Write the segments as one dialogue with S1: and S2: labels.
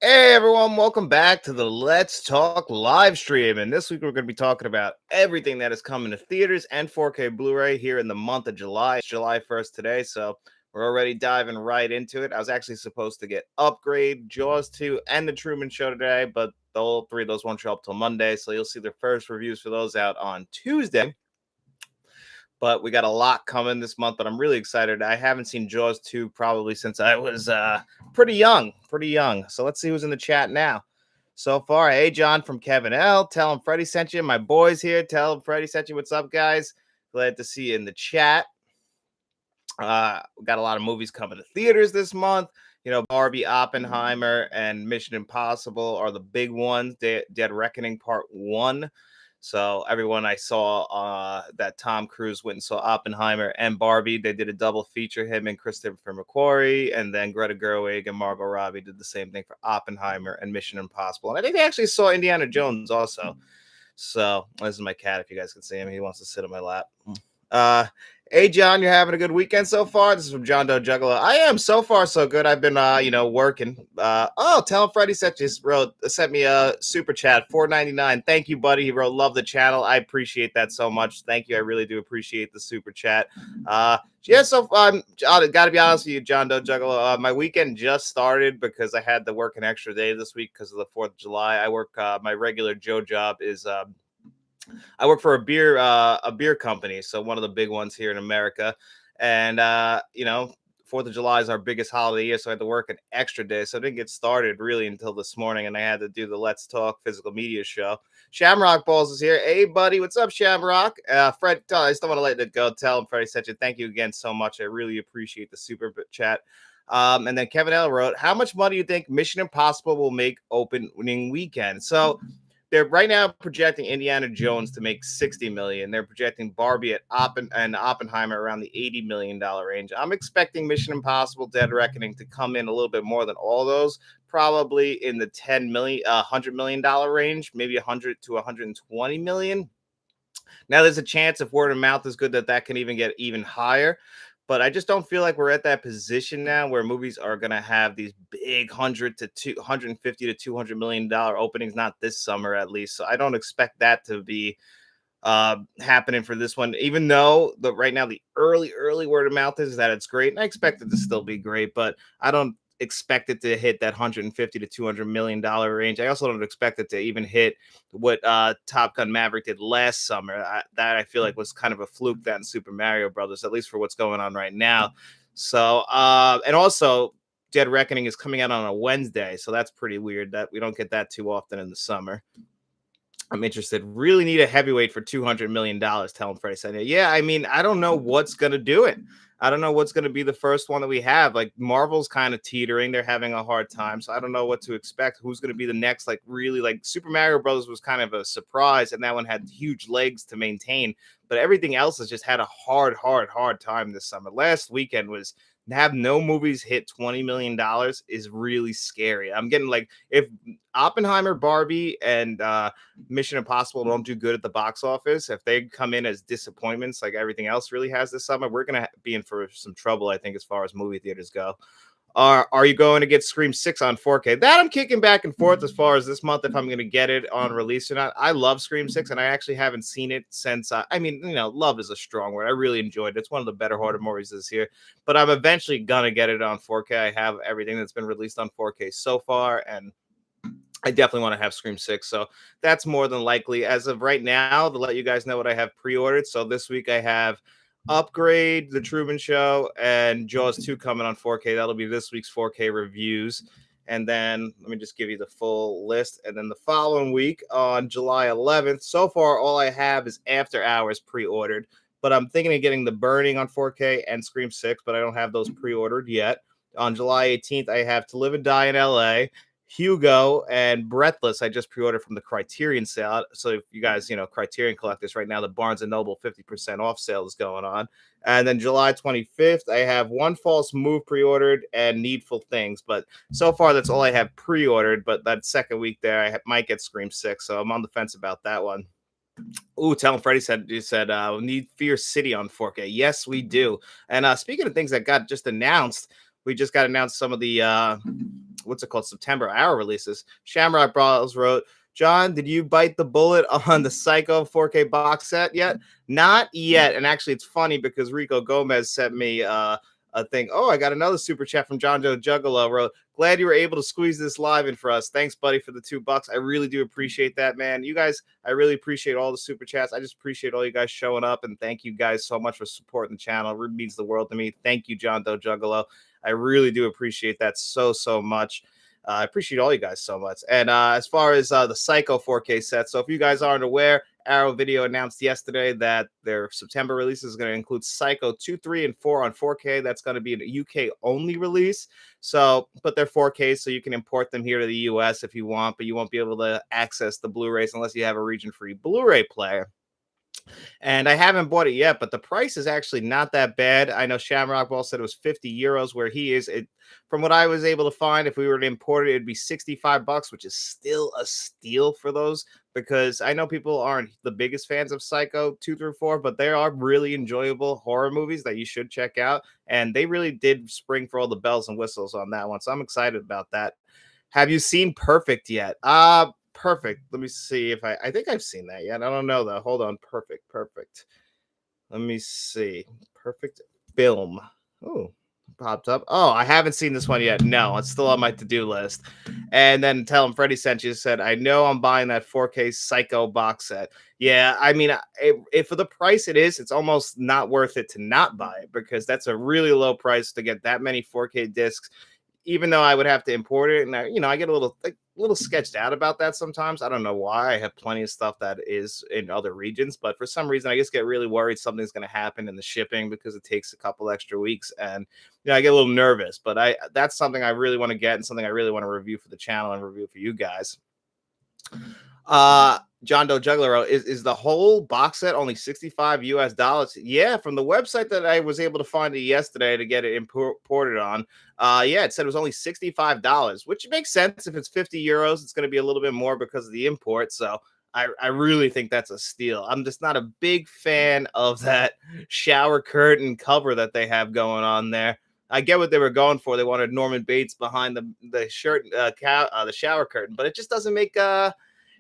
S1: Hey everyone, welcome back to the Let's Talk live stream. And this week we're going to be talking about everything that is coming to theaters and 4K Blu-ray here in the month of July. It's July 1st today, so we're already diving right into it. I was actually supposed to get Upgrade, Jaws 2, and The Truman Show today, but all three of those won't show up till Monday, so you'll see the first reviews for those out on Tuesday. But we got a lot coming this month, but I'm really excited. I haven't seen Jaws 2 probably since I was pretty young. So let's see who's in the chat now. So far, hey John from Kevin L. Tell him Freddie sent you. My boys here. Tell him Freddie sent you. What's up, guys? Glad to see you in the chat. We got a lot of movies coming to theaters this month. You know, Barbie, Oppenheimer, and Mission Impossible are the big ones. Dead Reckoning Part 1. So everyone I saw that Tom Cruise went and saw Oppenheimer and Barbie, they did a double feature, him and Christopher McQuarrie, and then Greta Gerwig and Margot Robbie did the same thing for Oppenheimer and Mission Impossible. And I think they actually saw Indiana Jones also. So this is my cat, if you guys can see him. He wants to sit on my lap. Hey John, you're having a good weekend so far? This is from John Doe Juggalo. I am, so far so good. I've been working. Tell him Freddie sent me a super chat, $4.99. Thank you, buddy. He wrote, love the channel. I appreciate that so much. Thank you. I really do appreciate the super chat. I gotta be honest with you, John Doe Juggalo. My weekend just started because I had to work an extra day this week because of the 4th of July. I work my regular Joe job is I work for a beer company, so one of the big ones here in America. And 4th of July is our biggest holiday year, so I had to work an extra day. So I didn't get started really until this morning, and I had to do the Let's Talk physical media show. Shamrock Balls is here. Hey, buddy, what's up, Shamrock? Fred, I just don't want to let it go. Tell him Freddie sent you. Thank you again so much. I really appreciate the super chat. And then Kevin L wrote, how much money do you think Mission Impossible will make opening weekend? So they're right now projecting Indiana Jones to make $60 million. They're projecting Barbie and Oppenheimer around the $80 million range. I'm expecting Mission Impossible Dead Reckoning to come in a little bit more than all those, probably in the $100 million range, maybe 100 to 120 million. Now, there's a chance if word of mouth is good that can even get even higher. But I just don't feel like we're at that position now where movies are going to have these big 100 to 250 to $200 million openings, not this summer at least. So I don't expect that to be happening for this one, even though right now the early word of mouth is that it's great. And I expect it to still be great, but I don't expect it to hit that 150 to $200 million range. I also don't expect it to even hit what Top Gun Maverick did last summer. That I feel like was kind of a fluke, that in Super Mario Brothers, at least for what's going on right now. So and also Dead Reckoning is coming out on a Wednesday, so that's pretty weird that we don't get that too often in the summer. I'm interested. Really need a heavyweight for $200 million. Tell him Freddie said, yeah, I mean, I don't know what's going to do it. I don't know what's going to be the first one that we have. Like, Marvel's kind of teetering. They're having a hard time. So I don't know what to expect. Who's going to be the next, like, really, like, Super Mario Brothers was kind of a surprise. And that one had huge legs to maintain. But everything else has just had a hard time this summer. Last weekend was have no movies hit $20 million is really scary. I'm getting like, if Oppenheimer, Barbie, and Mission Impossible don't do good at the box office, if they come in as disappointments like everything else really has this summer, we're going to be in for some trouble, I think, as far as movie theaters go. Are you going to get Scream 6 on 4K? That I'm kicking back and forth as far as this month, if I'm going to get it on release or not. I love Scream 6, and I actually haven't seen it since, love is a strong word. I really enjoyed it. It's one of the better horror movies this year, but I'm eventually going to get it on 4K. I have everything that's been released on 4K so far, and I definitely want to have Scream 6. So that's more than likely. As of right now, to let you guys know what I have pre-ordered. So this week I have Upgrade, The Truman Show, and Jaws 2 coming on 4K. That'll be this week's 4K reviews. And then let me just give you the full list. And then the following week on July 11th, so far all I have is After Hours pre-ordered. But I'm thinking of getting The Burning on 4K and Scream 6, but I don't have those pre-ordered yet. On July 18th, I have To Live and Die in LA, Hugo, and Breathless. I just pre-ordered from the Criterion sale. So if you guys, Criterion collectors right now, the Barnes & Noble 50% off sale is going on. And then July 25th, I have One False Move pre-ordered and Needful Things. But so far, that's all I have pre-ordered. But that second week there, I might get Scream 6. So I'm on the fence about that one. Ooh, tell him Freddie said, we need Fear City on 4K. Yes, we do. And speaking of things that got just announced, we just got announced some of the what's it called, September, our releases. Shamrock Bros wrote, John, did you bite the bullet on the Psycho 4K box set yet? Not yet. And actually, it's funny because Rico Gomez sent me a thing. Oh, I got another super chat from John Joe Juggalo. Wrote, glad you were able to squeeze this live in for us. Thanks, buddy, for the $2. I really do appreciate that, man. You guys, I really appreciate all the super chats. I just appreciate all you guys showing up, and thank you guys so much for supporting the channel. It really means the world to me. Thank you, John Doe Juggalo. I really do appreciate that so much. I appreciate all you guys so much. And as far as the Psycho 4K set, so if you guys aren't aware, Arrow Video announced yesterday that their September release is going to include Psycho 2, 3, and 4 on 4K. That's going to be an UK only release. So, but they're 4K, so you can import them here to the US if you want, but you won't be able to access the Blu-rays unless you have a region-free Blu-ray player. And I haven't bought it yet, but the price is actually not that bad. I know Shamrock Ball said it was 50 euros where he is. From what I was able to find, if we were to import it, it'd be $65, which is still a steal for those, because I know people aren't the biggest fans of Psycho 2 through 4, but they are really enjoyable horror movies that you should check out. And they really did spring for all the bells and whistles on that one. So I'm excited about that. Have you seen Perfect yet? Perfect. Let me see if I think I've seen that yet. I don't know though. Hold on. Perfect. Let me see. Perfect film. Oh, popped up. Oh, I haven't seen this one yet. No, it's still on my to-do list. And then tell him Freddie sent you, said, I know I'm buying that 4K Psycho box set. Yeah, I mean, if for the price it is, it's almost not worth it to not buy it, because that's a really low price to get that many 4K discs, even though I would have to import it. And I get a little sketched out about that sometimes. I don't know why. I have plenty of stuff that is in other regions, but for some reason I just get really worried something's going to happen in the shipping because it takes a couple extra weeks, and I get a little nervous. But that's something I really want to get, and something I really want to review for the channel and review for you guys. John Doe Juggler, is the whole box set only $65 US? Yeah, from the website that I was able to find it yesterday to get it imported on. Yeah, it said it was only $65, which makes sense. If it's 50 euros, it's going to be a little bit more because of the import. So I really think that's a steal. I'm just not a big fan of that shower curtain cover that they have going on there. I get what they were going for. They wanted Norman Bates behind the shirt, the shower curtain, but it just doesn't make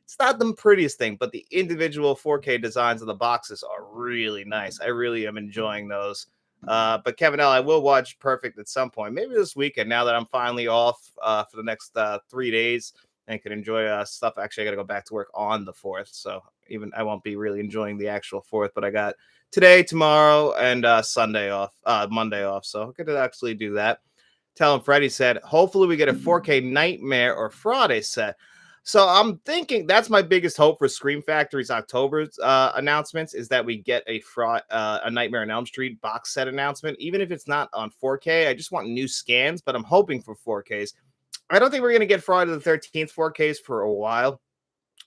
S1: it's not the prettiest thing, but the individual 4K designs of the boxes are really nice. I really am enjoying those. But Kevin L, I will watch Perfect at some point, maybe this weekend, now that I'm finally off for the next 3 days and can enjoy stuff. Actually, I got to go back to work on the 4th, so even I won't be really enjoying the actual 4th, but I got today, tomorrow, and Sunday off, Monday off, so I could actually do that. Tell him Freddie said, hopefully we get a 4K Nightmare or Friday set. So I'm thinking that's my biggest hope for Scream Factory's October's announcements, is that we get a Nightmare on Elm Street box set announcement, even if it's not on 4K. I just want new scans, but I'm hoping for 4Ks. I don't think we're going to get Friday the 13th 4Ks for a while.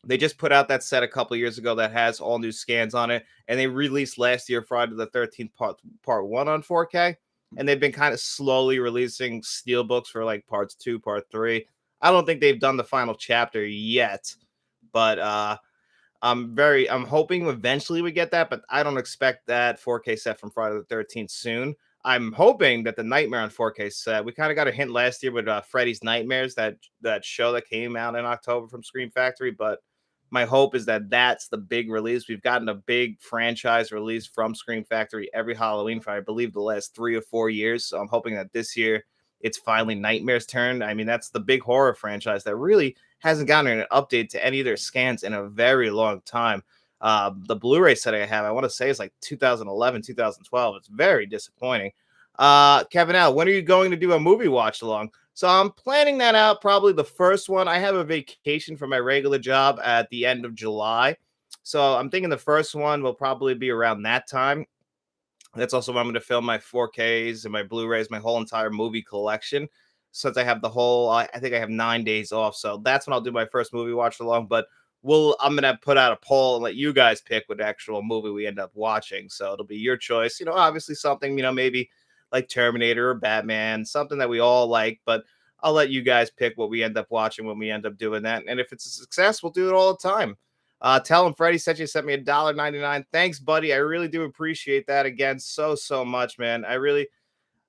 S1: They just put out that set a couple years ago that has all new scans on it, and they released last year Friday the 13th part 1 on 4K, and they've been kind of slowly releasing steelbooks for like parts 2, part 3. I don't think they've done the final chapter yet, but I'm hoping eventually we get that, but I don't expect that 4K set from Friday the 13th soon. I'm hoping that the Nightmare on 4K set, we kind of got a hint last year with Freddy's Nightmares, that show that came out in October from Scream Factory, but my hope is that that's the big release. We've gotten a big franchise release from Scream Factory every Halloween for, I believe, the last 3 or 4 years. So I'm hoping that this year it's finally Nightmare's turn. I mean, that's the big horror franchise that really hasn't gotten an update to any of their scans in a very long time. The Blu-ray set I have, I want to say, is like 2011, 2012. It's very disappointing. Kevin L, when are you going to do a movie watch along? So I'm planning that out, probably the first one. I have a vacation for my regular job at the end of July. So I'm thinking the first one will probably be around that time. That's also when I'm going to film my 4Ks and my Blu-rays, my whole entire movie collection. Since I have I think I have 9 days off. So that's when I'll do my first movie watch along. But I'm going to put out a poll and let you guys pick what actual movie we end up watching. So it'll be your choice. Obviously something, maybe like Terminator or Batman, something that we all like, but I'll let you guys pick what we end up watching when we end up doing that. And if it's a success, we'll do it all the time. Tell him Freddie said you sent me $1.99. Thanks, buddy. I really do appreciate that again so much, man.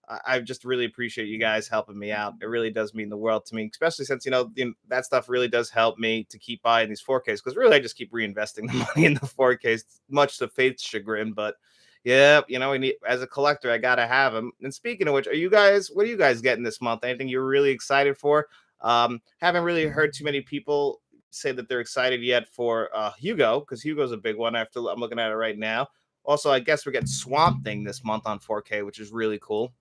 S1: I just really appreciate you guys helping me out. It really does mean the world to me, especially since that stuff really does help me to keep buying these 4Ks because really I just keep reinvesting the money in the 4Ks, much to Faith's chagrin. But yeah, we need as a collector, I gotta have them. And speaking of which, what are you guys getting this month? Anything you're really excited for? Haven't really heard too many people say that they're excited yet for Hugo because Hugo's a big one. I'm looking at it right now. Also, I guess we're getting Swamp Thing this month on 4K, which is really cool.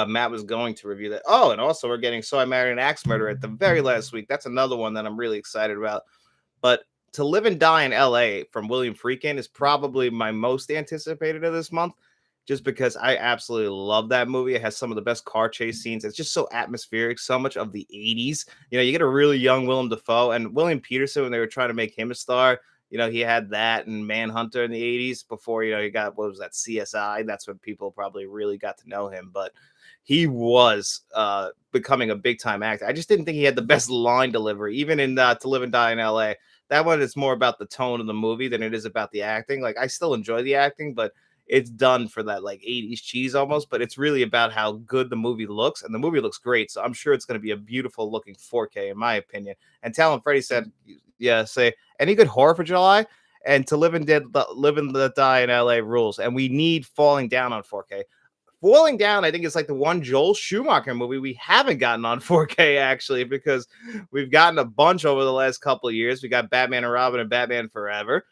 S1: Matt was going to review that. Oh, and also we're getting So I Married an Axe Murderer at the very last week. That's another one that I'm really excited about. But To Live and Die in LA from William Friedkin is probably my most anticipated of this month, just because I absolutely love that movie. It has some of the best car chase scenes. It's just so atmospheric, so much of the 80s. You get a really young Willem Dafoe and William Peterson when they were trying to make him a star. He had that and Manhunter in the 80s before, he got, what was that, CSI? That's when people probably really got to know him. But he was becoming a big time actor. I just didn't think he had the best line delivery, even in To Live and Die in LA. That one is more about the tone of the movie than it is about the acting. Like, I still enjoy the acting, but it's done for that like 80s cheese almost, but it's really about how good the movie looks, and the movie looks great. So I'm sure it's going to be a beautiful looking 4K in my opinion. And Talon Freddy said, yeah, say any good horror for July? And To Live and the Die in LA rules. And we need Falling Down on 4K. Falling Down, I think, is like the one Joel Schumacher movie we haven't gotten on 4K actually, because we've gotten a bunch over the last couple of years. We got Batman and Robin and Batman Forever.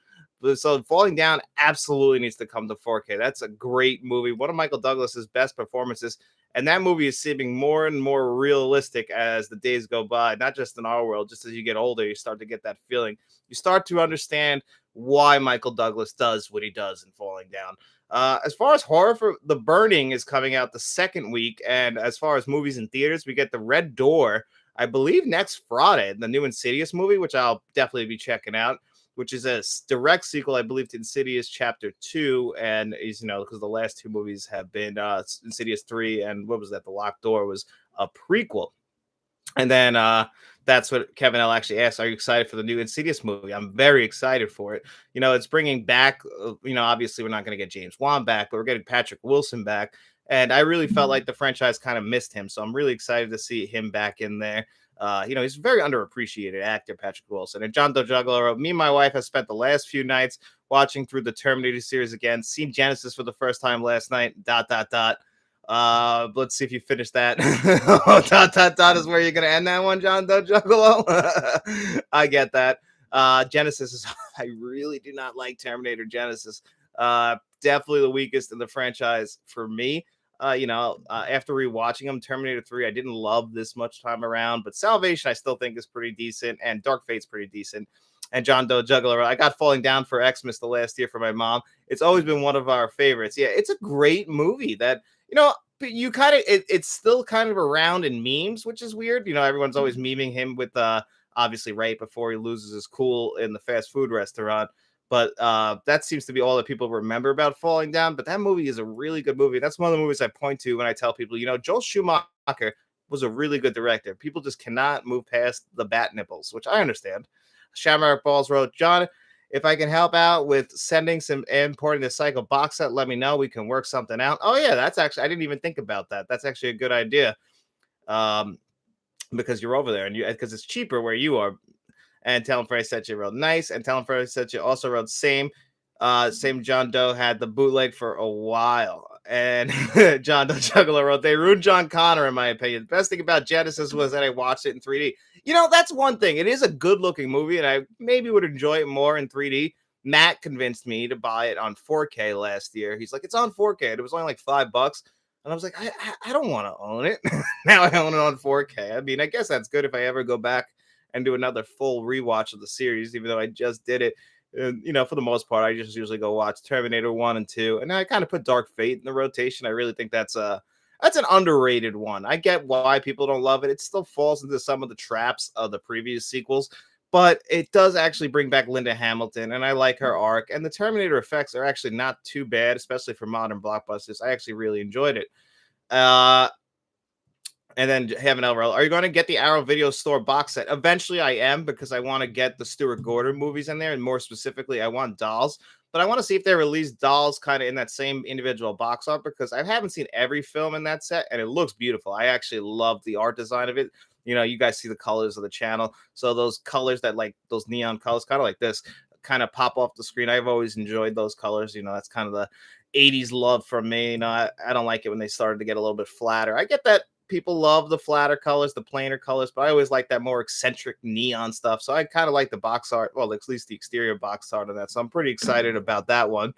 S1: So Falling Down absolutely needs to come to 4K. That's a great movie. One of Michael Douglas's best performances. And that movie is seeming more and more realistic as the days go by, not just in our world, just as you get older, you start to get that feeling. You start to understand why Michael Douglas does what he does in Falling Down. As far as horror, for The Burning is coming out the second week. And as far as movies in theaters, we get The Red Door, I believe, next Friday, the new Insidious movie, which I'll definitely be checking out, which is a direct sequel, I believe, to Insidious Chapter 2. And is, because the last two movies have been Insidious 3 and what was that? The Locked Door was a prequel. And then that's what Kevin L actually asked. Are you excited for the new Insidious movie? I'm very excited for it. It's bringing back, obviously we're not going to get James Wan back, but we're getting Patrick Wilson back. And I really felt like the franchise kind of missed him. So I'm really excited to see him back in there. He's a very underappreciated actor, Patrick Wilson. And John Doe Juggler wrote, me and my wife have spent the last few nights watching through the Terminator series again, seen Genesis for the first time last night, ... Let's see if you finish that. Is where you're gonna end that one, John Doe Juggalo. I get that. Genesis is I really do not like Terminator Genesis. Definitely the weakest in the franchise for me. After rewatching them, Terminator 3, I didn't love this much time around, but Salvation I still think is pretty decent, and Dark Fate's pretty decent. And John Doe Juggler, I got Falling Down for Xmas the last year for my mom. It's always been one of our favorites. Yeah, it's a great movie that, but you kind of, it's still kind of around in memes, which is weird. Everyone's always memeing him with, obviously right before he loses his cool in the fast food restaurant. But that seems to be all that people remember about Falling Down. But that movie is a really good movie. That's one of the movies I point to when I tell people, Joel Schumacher was a really good director. People just cannot move past the bat nipples, which I understand. Shamrock Balls wrote, John, if I can help out with sending some importing the Psycho box set, let me know. We can work something out. Oh, yeah, that's actually, I didn't even think about that. That's actually a good idea. Because you're over there and because it's cheaper where you are. And Talon Freddy said you wrote nice. And Talon Freddy said you also wrote same. Same John Doe had the bootleg for a while. And John Doe Juggler wrote, they ruined John Connor, in my opinion. The best thing about Genesis was that I watched it in 3D. That's one thing. It is a good looking movie, and I maybe would enjoy it more in 3D. Matt convinced me to buy it on 4K last year. He's like, it's on 4K. And it was only like $5. And I was like, I don't want to own it. Now I own it on 4K. I mean, I guess that's good if I ever go back and do another full rewatch of the series, even though I just did it. For the most part, I just usually go watch Terminator 1 and 2. And I kind of put Dark Fate in the rotation. I really think that's an underrated one. I get why people don't love it. It still falls into some of the traps of the previous sequels, but it does actually bring back Linda Hamilton, and I like her arc. And the Terminator effects are actually not too bad, especially for modern blockbusters. I actually really enjoyed it. And then have an LRL. Are you going to get the Arrow Video Store box set? Eventually, I am because I want to get the Stuart Gordon movies in there, and more specifically, I want Dolls. But I want to see if they release Dolls kind of in that same individual box art because I haven't seen every film in that set, and it looks beautiful. I actually love the art design of it. You guys see the colors of the channel, so those colors that like those neon colors, kind of like this, kind of pop off the screen. I've always enjoyed those colors. That's kind of the 80s love from me. I don't like it when they started to get a little bit flatter. I get that people love the flatter colors, the plainer colors, but I always like that more eccentric neon stuff. So I kind of like the box art, well, at least the exterior box art of that. So I'm pretty excited about that one.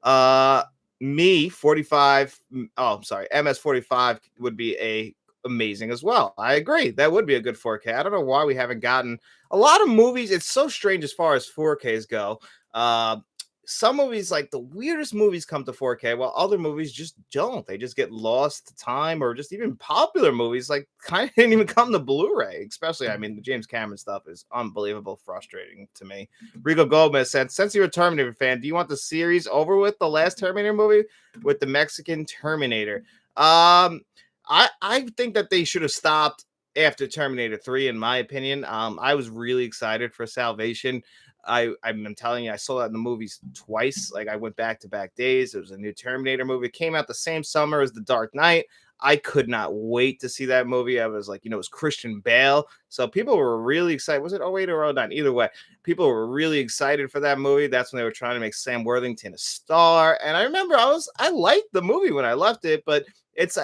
S1: Uh Me 45, oh, I'm sorry, MS45 would be a amazing as well. I agree. That would be a good 4K. I don't know why we haven't gotten a lot of movies. It's so strange as far as 4Ks go. Uh some movies, like the weirdest movies, come to 4K, while other movies just don't. They just get lost to time, or just even popular movies like kind of didn't even come to Blu-ray. Especially, I mean, the James Cameron stuff is unbelievable, frustrating to me. Rico Gomez said, "Since you're a Terminator fan, do you want the series over with the last Terminator movie with the Mexican Terminator?" I think that they should have stopped after Terminator 3, in my opinion. I was really excited for Salvation. I'm telling you, I saw that in the movies twice. Like, I went back to back days. It was a new Terminator movie. It came out the same summer as The Dark Knight. I could not wait to see that movie. I was like, it was Christian Bale. So people were really excited. Was it 08 or 09? Either way, people were really excited for that movie. That's when they were trying to make Sam Worthington a star. And I remember I liked the movie when I left it, but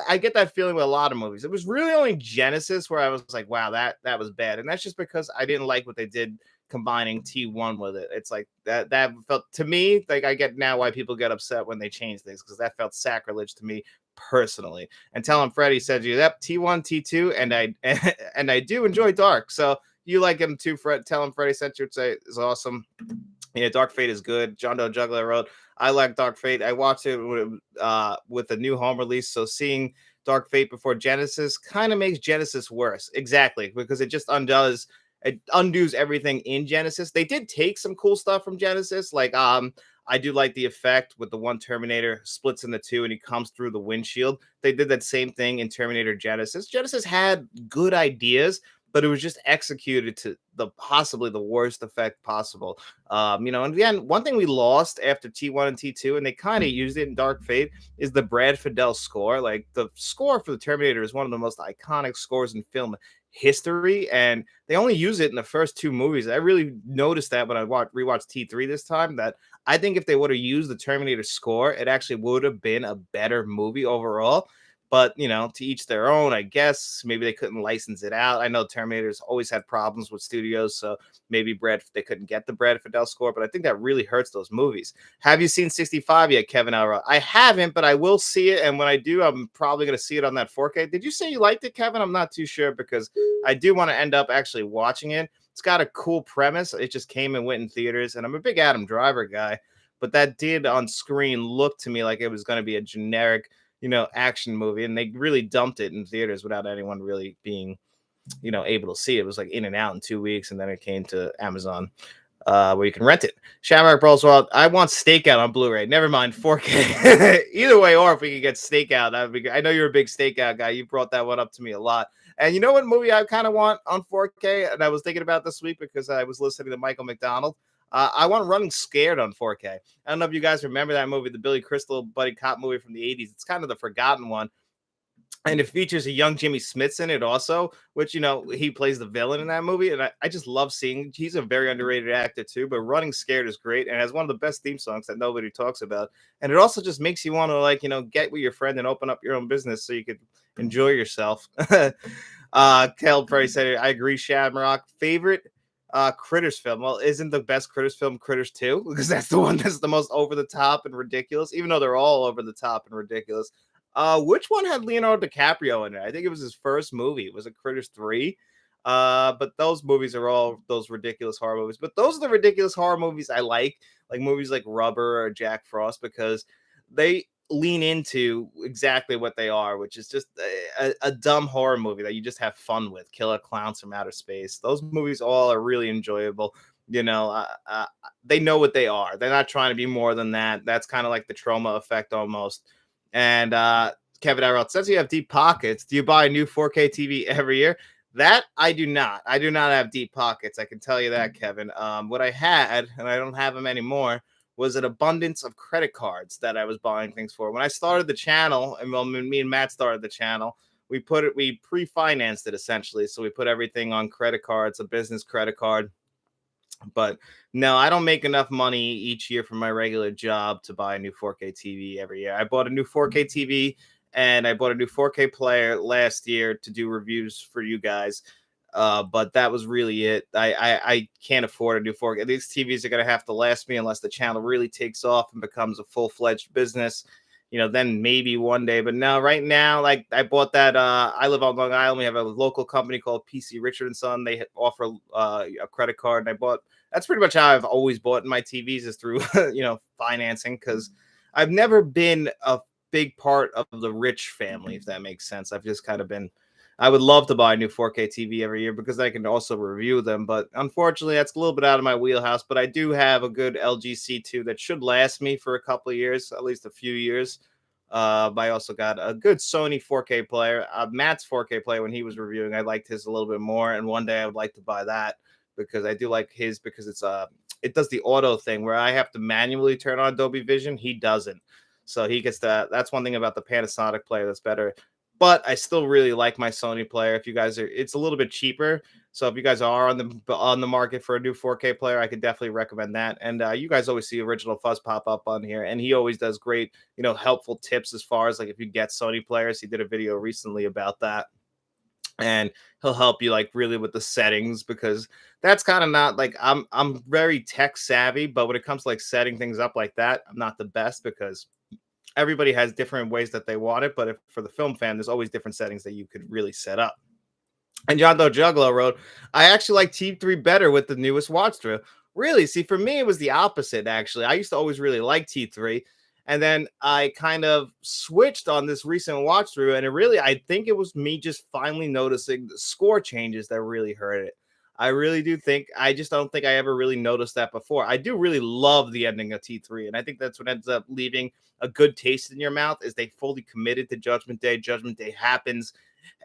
S1: I get that feeling with a lot of movies. It was really only Genesis where I was like, wow, that was bad. And that's just because I didn't like what they did combining T1 with it. It's like that felt to me like, I get now why people get upset when they change things, because that felt sacrilege to me personally. And Tell him Freddie said, you, yep, T1, T2, and I and I do enjoy Dark. So you like him too, Fred. Tell him Freddie sent you, would say is awesome. Yeah, Dark Fate is good. John Doe Juggler wrote, I like Dark Fate. I watched it with the new home release. So seeing Dark Fate before Genesis kind of makes Genesis worse. Exactly, because it undoes everything in Genesis. They did take some cool stuff from Genesis. Like, I do like the effect with the one Terminator splits into two and he comes through the windshield. They did that same thing in Terminator Genesis. Genesis had good ideas, but it was just executed to the possibly the worst effect possible. And again, one thing we lost after T1 and T2, and they kind of used it in Dark Fate, is the Brad Fiedel score. Like, the score for the Terminator is one of the most iconic scores in film history, and they only use it in the first two movies. I really noticed that when I rewatched T3 this time, that I think if they would have used the Terminator score, it actually would have been a better movie overall. But, to each their own, I guess. Maybe they couldn't license it out. I know Terminator's always had problems with studios, so maybe they couldn't get the Brad Fiedel score, but I think that really hurts those movies. Have you seen 65 yet, Kevin Elra? I haven't, but I will see it, and when I do, I'm probably going to see it on that 4K. Did you say you liked it, Kevin? I'm not too sure, because I do want to end up actually watching it. It's got a cool premise. It just came and went in theaters, and I'm a big Adam Driver guy, but that did on screen look to me like it was going to be a generic action movie, and they really dumped it in theaters without anyone really being, able to see it. It was like in and out in 2 weeks, and then it came to Amazon, where you can rent it. Shamrock Brawls, well, I want Stakeout on Blu-ray. Never mind 4K. Either way, or if we could get Stakeout, that would be good. I know you're a big Stakeout guy. You brought that one up to me a lot. And you know what movie I kind of want on 4K, and I was thinking about this week because I was listening to Michael McDonald. I want Running Scared on 4K. I don't know if you guys remember that movie, the Billy Crystal buddy cop movie from the 80s. It's kind of the forgotten one. And it features a young Jimmy Smits in it also, which, he plays the villain in that movie. And I just love seeing, he's a very underrated actor too, but Running Scared is great and has one of the best theme songs that nobody talks about. And it also just makes you want to, get with your friend and open up your own business so you could enjoy yourself. Kel Perry said, I agree, Shamrock. Favorite Critters film? Well, isn't the best Critters film Critters 2? Because that's the one that's the most over the top and ridiculous, even though they're all over the top and ridiculous. Which one had Leonardo DiCaprio in it? I think it was his first movie. Was it Critters 3? But those movies are all those ridiculous horror movies. But those are the ridiculous horror movies I like movies like Rubber or Jack Frost, because they lean into exactly what they are, which is just a dumb horror movie that you just have fun with. Killer Clowns from Outer Space. Those movies all are really enjoyable. They know what they are. They're not trying to be more than that. That's kind of like the Trauma effect almost. And Kevin Arrell, since you have deep pockets, do you buy a new 4K TV every year? That I do not. I do not have deep pockets. I can tell you that, Kevin. What I had, and I don't have them anymore, was an abundance of credit cards that I was buying things for. When I started the channel, and well, me and Matt started the channel, we pre-financed it essentially. So we put everything on credit cards, a business credit card. But no, I don't make enough money each year from my regular job to buy a new 4K TV every year. I bought a new 4K TV and I bought a new 4K player last year to do reviews for you guys. But that was really it. I can't afford a new 4K. These TVs are gonna have to last me unless the channel really takes off and becomes a full-fledged business. Then maybe one day. But no, right now, like I bought that. I live on Long Island. We have a local company called PC Richard and Son. They offer a credit card, and I bought. That's pretty much how I've always bought my TVs is through financing because I've never been a big part of the rich family, if that makes sense. I've just kind of been. I would love to buy a new 4K TV every year because I can also review them, but unfortunately, that's a little bit out of my wheelhouse. But I do have a good LG C2 that should last me for a couple of years, at least a few years. I also got a good Sony 4K player. Matt's 4K player when he was reviewing, I liked his a little bit more, and one day I would like to buy that because I do like his because it does the auto thing where I have to manually turn on Dolby Vision. He doesn't, so he gets that. That's one thing about the Panasonic player that's better. But I still really like my Sony player. If you guys are, it's a little bit cheaper. So if you guys are on the market for a new 4K player, I could definitely recommend that. And you guys always see Original Fuzz pop up on here, and he always does great, helpful tips as far as like if you get Sony players. He did a video recently about that, and he'll help you like really with the settings because that's kind of not like I'm very tech savvy, but when it comes to like setting things up like that, I'm not the best because everybody has different ways that they want it. But if for the film fan, there's always different settings that you could really set up. And John Doe Juggalo wrote, I actually like T3 better with the newest watch through. Really? See, for me, it was the opposite, actually. I used to always really like T3. And then I kind of switched on this recent watch through. And I think it was me just finally noticing the score changes that really hurt it. I really do think, I just don't think I ever really noticed that before. I do really love the ending of T3. And I think that's what ends up leaving a good taste in your mouth is they fully committed to Judgment Day. Judgment Day happens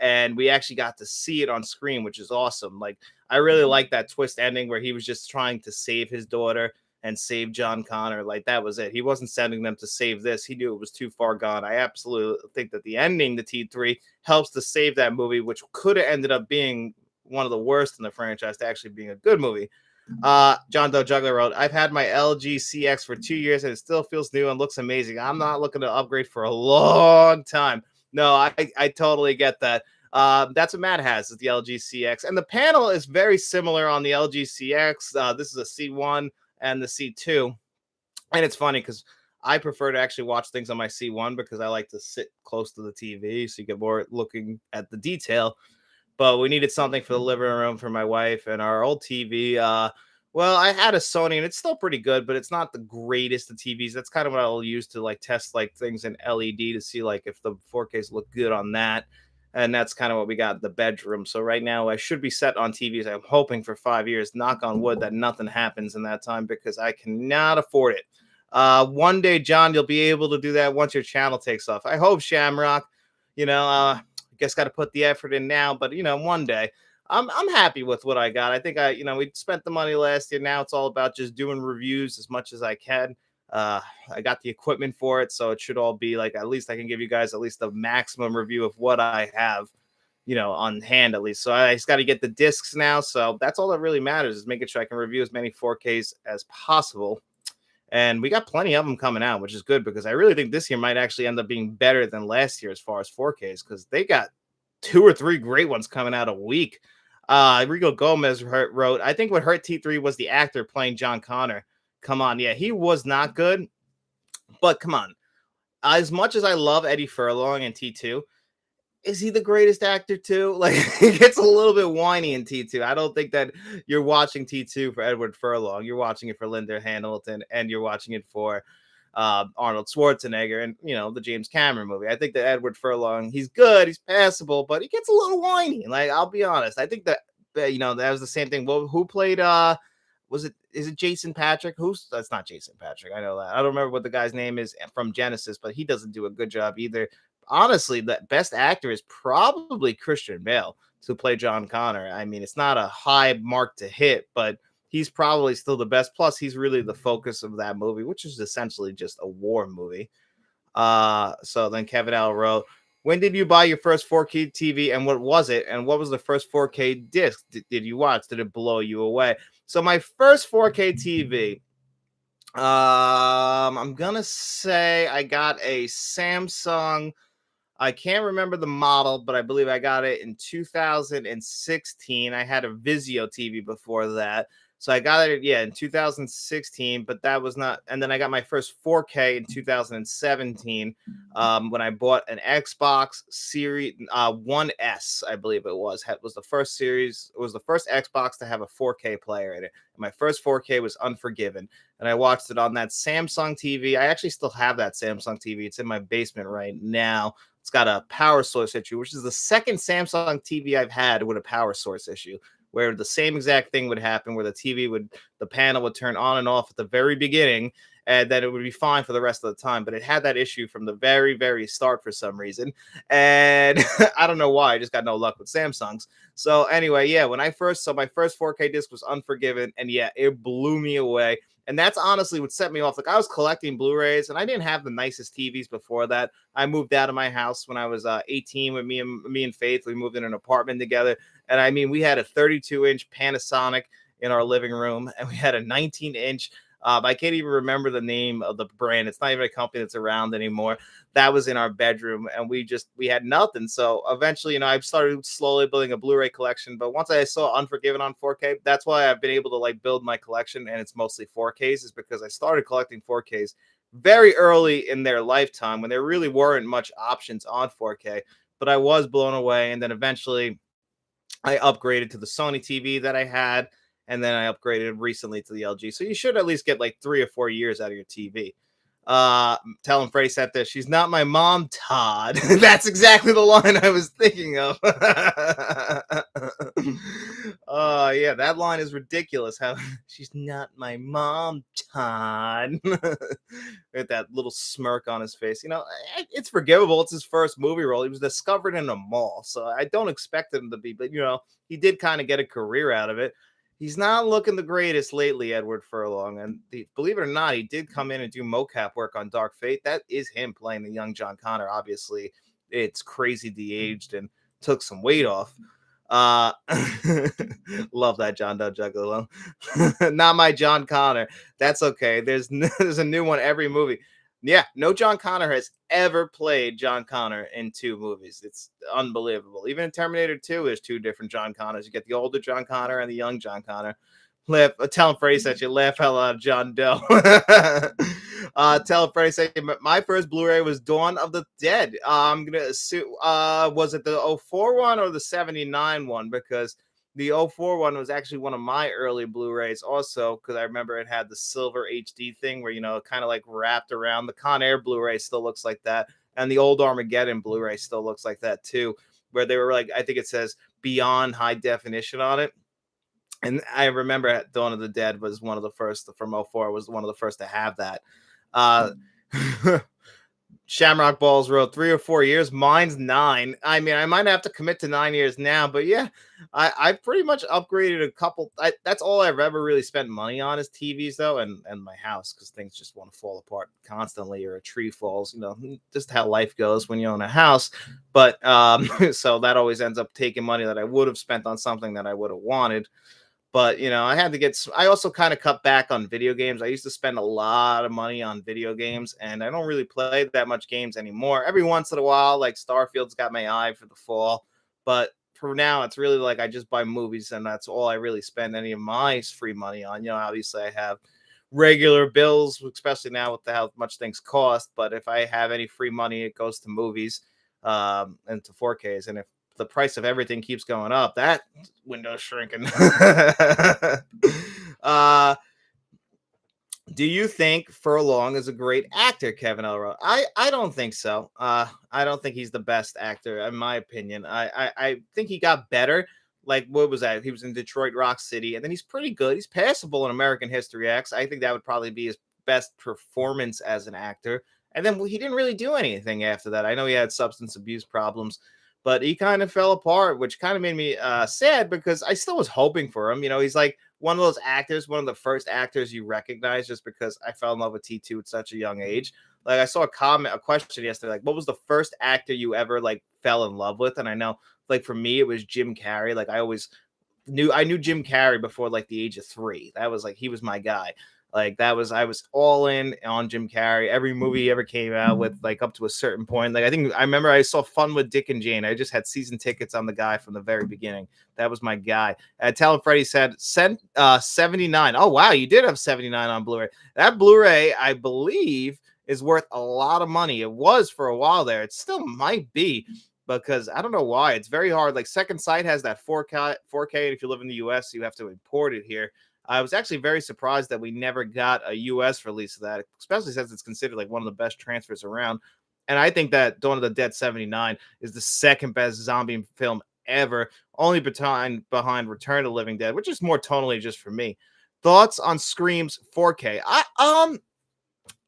S1: and we actually got to see it on screen, which is awesome. Like I really like that twist ending where he was just trying to save his daughter and save John Connor. Like that was it. He wasn't sending them to save this. He knew it was too far gone. I absolutely think that the ending, the T3, helps to save that movie, which could have ended up being one of the worst in the franchise to actually being a good movie. John Doe Juggler wrote, I've had my LG CX for 2 years and it still feels new and looks amazing. I'm not looking to upgrade for a long time. No, I totally get that. That's what Matt has is the LG CX. And the panel is very similar on the LG CX. This is a C1 and the C2. And it's funny because I prefer to actually watch things on my C1 because I like to sit close to the TV so you get more looking at the detail. But we needed something for the living room for my wife and our old TV. Well, I had a Sony and it's still pretty good, but it's not the greatest of TVs. That's kind of what I'll use to like test like things in LED to see like if the 4Ks look good on that. And that's kind of what we got in the bedroom. So right now I should be set on TVs. I'm hoping for 5 years, knock on wood, that nothing happens in that time because I cannot afford it. One day, John, you'll be able to do that once your channel takes off. I hope, Shamrock. I guess got to put the effort in now, but one day I'm happy with what I got. I think we spent the money last year. Now it's all about just doing reviews as much as I can. I got the equipment for it, so it should all be like at least I can give you guys at least a maximum review of what I have, on hand at least. So I just got to get the discs now. So that's all that really matters is making sure I can review as many 4Ks as possible. And we got plenty of them coming out, which is good because I really think this year might actually end up being better than last year as far as 4Ks because they got 2 or 3 great ones coming out a week. Rico Gomez wrote, I think what hurt T3 was the actor playing John Connor. Come on. Yeah, he was not good, but come on. As much as I love Eddie Furlong in T2, is he the greatest actor too? Like he gets a little bit whiny in T2. I don't think that you're watching T2 for Edward Furlong. You're watching it for Linda Hamilton and you're watching it for Arnold Schwarzenegger and the James Cameron movie. I think that Edward Furlong, he's good, he's passable, but he gets a little whiny. Like I'll be honest. I think that that was the same thing. Well, who played is it Jason Patrick? That's not Jason Patrick. I know that. I don't remember what the guy's name is from Genesis, but he doesn't do a good job either. honestly, the best actor is probably Christian Bale to play John Connor. I mean, it's not a high mark to hit, but he's probably still the best. Plus, he's really the focus of that movie, which is essentially just a war movie. So then Kevin L wrote, when did you buy your first 4K TV and what was it? And what was the first 4K disc did you watch? Did it blow you away? So my first 4K TV, I'm gonna say I got a Samsung. I can't remember the model, but I believe I got it in 2016. I had a Vizio TV before that. So I got it, yeah, in 2016, but that was not. And then I got my first 4K in 2017 when I bought an Xbox Series 1S, I believe it was. Was the first series, it was the first Xbox to have a 4K player in it. And my first 4K was Unforgiven. And I watched it on that Samsung TV. I actually still have that Samsung TV. It's in my basement right now. It's got a power source issue, which is the second Samsung TV I've had with a power source issue, where the same exact thing would happen, where the panel would turn on and off at the very beginning, and then it would be fine for the rest of the time. But it had that issue from the very, very start for some reason. And I don't know why. I just got no luck with Samsungs. So anyway, yeah, my first 4K disc was Unforgiven, and yeah, it blew me away. And that's honestly what set me off. Like, I was collecting Blu-rays, and I didn't have the nicest TVs before that. I moved out of my house when I was 18 with me and Faith. We moved in an apartment together, and I mean, we had a 32-inch Panasonic in our living room, and we had a 19-inch. I can't even remember the name of the brand. It's not even a company that's around anymore. That was in our bedroom, and we had nothing. So eventually, I started slowly building a Blu-ray collection. But once I saw Unforgiven on 4K, that's why I've been able to like build my collection, and it's mostly 4Ks, is because I started collecting 4Ks very early in their lifetime when there really weren't much options on 4K. But I was blown away, and then eventually I upgraded to the Sony TV that I had, and then I upgraded recently to the LG. So you should at least get like 3 or 4 years out of your TV. Telling Freddie said this. She's not my mom, Todd. That's exactly the line I was thinking of. Yeah, that line is ridiculous. How she's not my mom, Todd. With that little smirk on his face. It's forgivable. It's his first movie role. He was discovered in a mall, so I don't expect him to be, but he did kind of get a career out of it. He's not looking the greatest lately, Edward Furlong. And believe it or not, he did come in and do mocap work on Dark Fate. That is him playing the young John Connor. Obviously, it's crazy de-aged and took some weight off. Love that John Doe Juggalo. Not my John Connor. That's okay. There's a new one every movie. Yeah, no John Connor has ever played John Connor in 2 movies. It's unbelievable. Even in Terminator 2, there's 2 different John Connors. You get the older John Connor and the young John Connor. Tell him Freddie said you laugh hell out of John Doe. Tell him Freddie said my first Blu-ray was Dawn of the Dead. I'm gonna assume was it the '04 one or the '79 one? Because the '04 one was actually one of my early Blu-rays also, because I remember it had the silver HD thing where, kind of like wrapped around. The Con Air Blu-ray still looks like that. And the old Armageddon Blu-ray still looks like that too, where they were like, I think it says beyond high definition on it. And I remember Dawn of the Dead was one of the first from '04, was one of the first to have that. Shamrock Balls wrote 3 or 4 years. Mine's 9. I mean, I might have to commit to 9 years now, but yeah, I've pretty much upgraded a couple. That's all I've ever really spent money on is TVs, though, and my house, because things just want to fall apart constantly, or a tree falls. Just how life goes when you own a house. But so that always ends up taking money that I would have spent on something that I would have wanted. But, I also kind of cut back on video games. I used to spend a lot of money on video games, and I don't really play that much games anymore. Every once in a while, like Starfield's got my eye for the fall. But for now, it's really like I just buy movies, and that's all I really spend any of my free money on. Obviously I have regular bills, especially now with how much things cost. But if I have any free money, it goes to movies and to 4Ks. And if the price of everything keeps going up, that window's shrinking. Do you think Furlong is a great actor, Kevin Elro? I don't think so. I don't think he's the best actor, in my opinion. I think he got better. Like, what was that? He was in Detroit Rock City, and then he's pretty good. He's passable in American History X. I think that would probably be his best performance as an actor. And then he didn't really do anything after that. I know he had substance abuse problems, but he kind of fell apart, which kind of made me sad because I still was hoping for him. You know, he's like one of those actors, one of the first actors you recognize just because I fell in love with T2 at such a young age. Like I saw a question yesterday, like, what was the first actor you ever like fell in love with? And I know, like for me, it was Jim Carrey. Like I knew Jim Carrey before like the age of 3. That was like he was my guy. Like that was I was all in on Jim Carrey. Every movie he ever came out with, like up to a certain point. Like I remember I saw Fun with Dick and Jane. I just had season tickets on the guy from the very beginning. That was my guy. Talon Freddy said sent 79. Oh wow, you did have 79 on Blu-ray. That Blu-ray, I believe, is worth a lot of money. It was for a while there. It still might be because I don't know why. It's very hard. Like Second Sight has that 4K, and if you live in the US, you have to import it here. I was actually very surprised that we never got a US release of that, especially since it's considered like one of the best transfers around. And I think that Dawn of the Dead 79 is the second best zombie film ever, only behind Return of the Living Dead, which is more tonally just for me. Thoughts on Scream's 4K? I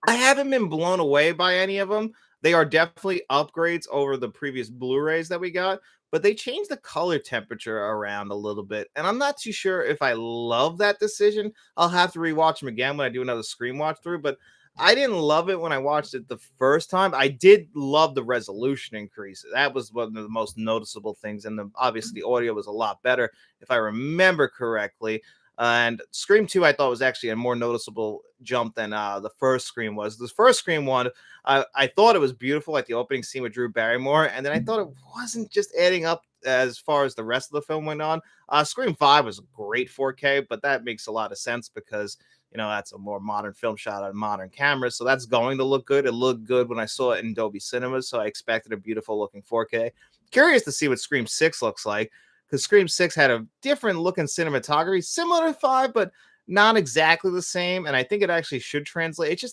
S1: haven't been blown away by any of them. They are definitely upgrades over the previous Blu-rays that we got, but they changed the color temperature around a little bit. And I'm not too sure if I love that decision. I'll have to rewatch them again when I do another Scream watch through, but I didn't love it when I watched it the first time. I did love the resolution increase. That was one of the most noticeable things. And obviously, the audio was a lot better, if I remember correctly. And Scream 2, I thought was actually a more noticeable jump than the first Scream was. The first Scream one, I thought it was beautiful, like the opening scene with Drew Barrymore. And then I thought it wasn't just adding up as far as the rest of the film went on. Scream 5 was great 4K, but that makes a lot of sense because, you know, that's a more modern film shot on modern cameras. So that's going to look good. It looked good when I saw it in Dolby Cinemas. So I expected a beautiful looking 4K. Curious to see what Scream 6 looks like, because Scream 6 had a different looking cinematography, similar to 5, but not exactly the same. And I think it actually should translate.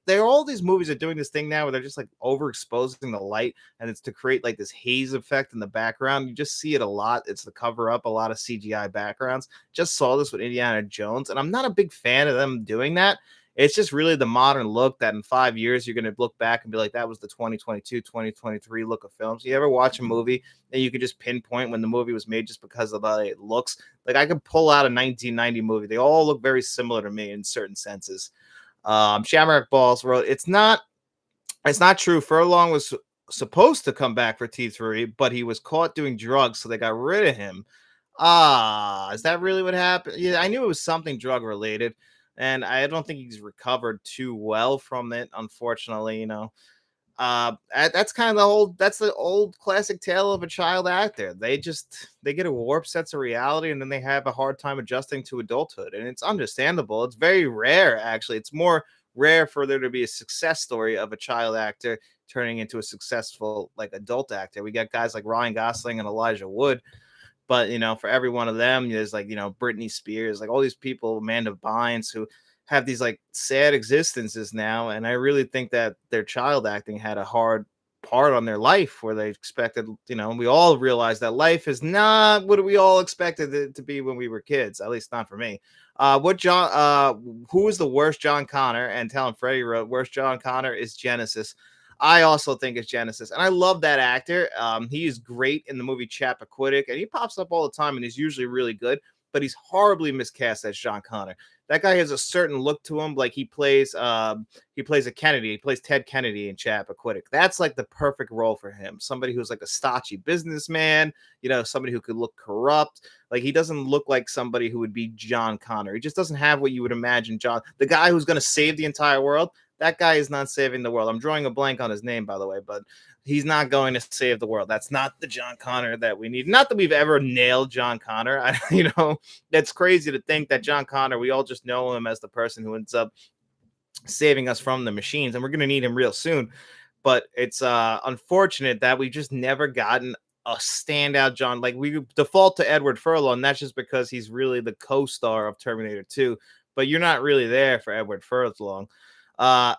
S1: There are all these movies are doing this thing now where they're just like overexposing the light, and it's to create like this haze effect in the background. You just see it a lot. It's to cover up a lot of CGI backgrounds. Just saw this with Indiana Jones, and I'm not a big fan of them doing that. It's just really the modern look that in 5 years you're going to look back and be like, that was the 2022, 2023 look of films. You ever watch a movie and you could just pinpoint when the movie was made just because of the way it looks? Like I could pull out a 1990 movie. They all look very similar to me in certain senses. Shamrock Balls wrote, it's not true. Furlong was supposed to come back for T3, but he was caught doing drugs, so they got rid of him. Is that really what happened? Yeah, I knew it was something drug related, and I don't think he's recovered too well from it, unfortunately. That's the old classic tale of a child actor. They get a warped sense of reality, and then they have a hard time adjusting to adulthood, and it's understandable. It's very rare, actually. It's more rare for there to be a success story of a child actor turning into a successful like adult actor. We got guys like Ryan Gosling and Elijah Wood, but for every one of them, there's like Britney Spears, like all these people, Amanda Bynes, who have these like sad existences now. And I really think that their child acting had a hard part on their life where they expected, we all realize that life is not what we all expected it to be when we were kids, at least not for me. Who is the worst John Connor? And Talon Freddy wrote, worst John Connor is Genesis. I also think it's Genesis, and I love that actor. He is great in the movie Chappaquiddick, and he pops up all the time, and he's usually really good. But he's horribly miscast as John Connor. That guy has a certain look to him, like he plays a Kennedy. He plays Ted Kennedy in Chappaquiddick. That's like the perfect role for him. Somebody who's like a stodgy businessman, somebody who could look corrupt. Like he doesn't look like somebody who would be John Connor. He just doesn't have what you would imagine the guy who's going to save the entire world. That guy is not saving the world. I'm drawing a blank on his name, by the way, but he's not going to save the world. That's not the John Connor that we need. Not that we've ever nailed John Connor. That's crazy to think that John Connor, we all just know him as the person who ends up saving us from the machines, and we're going to need him real soon. But it's unfortunate that we've just never gotten a standout John. Like we default to Edward Furlong, and that's just because he's really the co-star of Terminator 2. But you're not really there for Edward Furlong. Tell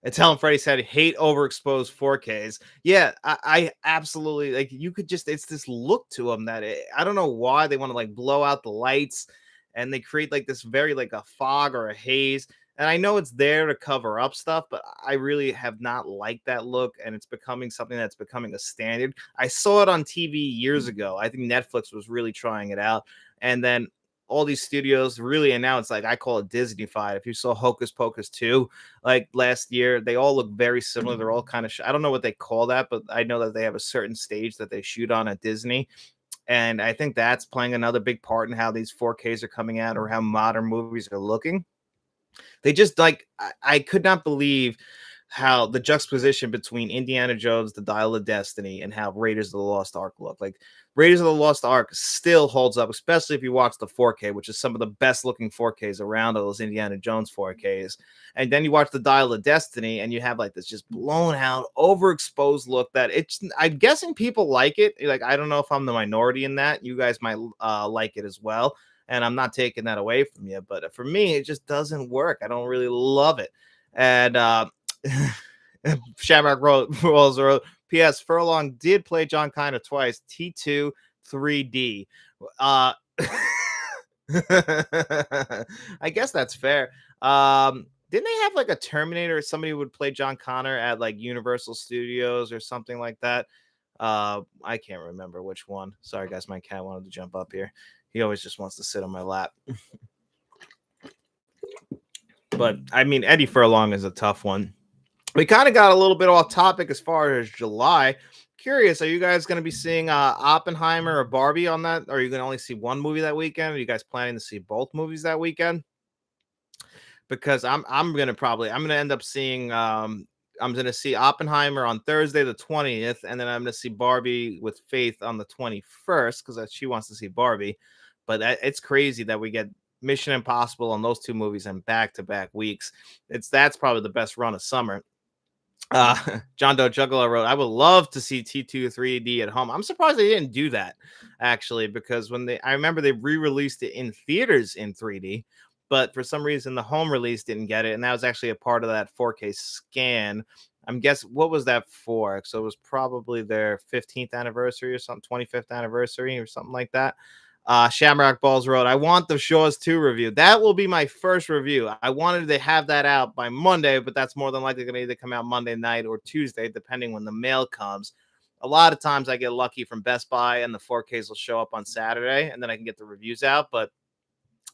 S1: him Freddie said hate overexposed 4Ks. Yeah, I absolutely like. You could just, it's this look to them that I don't know why they want to like blow out the lights, and they create like this very like a fog or a haze. And I know it's there to cover up stuff, but I really have not liked that look, and it's becoming something that's becoming a standard. I saw it on TV years ago. I think Netflix was really trying it out, and then all these studios really, and now it's like I call it Disney-fied. If you saw Hocus Pocus 2 like last year, they all look very similar. They're all kind of I don't know what they call that, but I know that they have a certain stage that they shoot on at Disney, and I think that's playing another big part in how these 4Ks are coming out or how modern movies are looking. They just like I could not believe how the juxtaposition between Indiana Jones, The Dial of Destiny, and how Raiders of the Lost Ark look. Like Raiders of the Lost Ark still holds up, especially if you watch the 4K, which is some of the best looking 4Ks around, those Indiana Jones 4Ks. And then you watch The Dial of Destiny, and you have like this just blown out, overexposed look that it's. I'm guessing people like it. Like I don't know if I'm the minority in that. You guys might like it as well, and I'm not taking that away from you. But for me, it just doesn't work. I don't really love it, and Shamrock Rolls wrote, P.S. Furlong did play John Connor twice, T2 3D. Uh, I guess that's fair. Didn't they have like a Terminator? Somebody would play John Connor at like Universal Studios or something like that. I can't remember which one. Sorry, guys, my cat wanted to jump up here. He always just wants to sit on my lap. But I mean, Eddie Furlong is a tough one. We kind of got a little bit off topic as far as July. Curious, are you guys going to be seeing Oppenheimer or Barbie on that? Or are you going to only see one movie that weekend? Are you guys planning to see both movies that weekend? Because I'm going to end up seeing I'm going to see Oppenheimer on Thursday the 20th, and then I'm going to see Barbie with Faith on the 21st because she wants to see Barbie. But it's crazy that we get Mission Impossible on those two movies in back-to-back weeks. That's probably the best run of summer. John Doe Juggler wrote, I would love to see T2 3D at home. I'm surprised they didn't do that actually, because I remember they re-released it in theaters in 3D, but for some reason the home release didn't get it, and that was actually a part of that 4K scan. I'm guessing what was that for? So it was probably their 15th anniversary or something, 25th anniversary or something like that. Shamrock Balls wrote, I want the Shaw's 2 review. That will be my first review. I wanted to have that out by Monday, but that's more than likely going to either come out Monday night or Tuesday, depending when the mail comes. A lot of times I get lucky from Best Buy and the 4Ks will show up on Saturday and then I can get the reviews out, but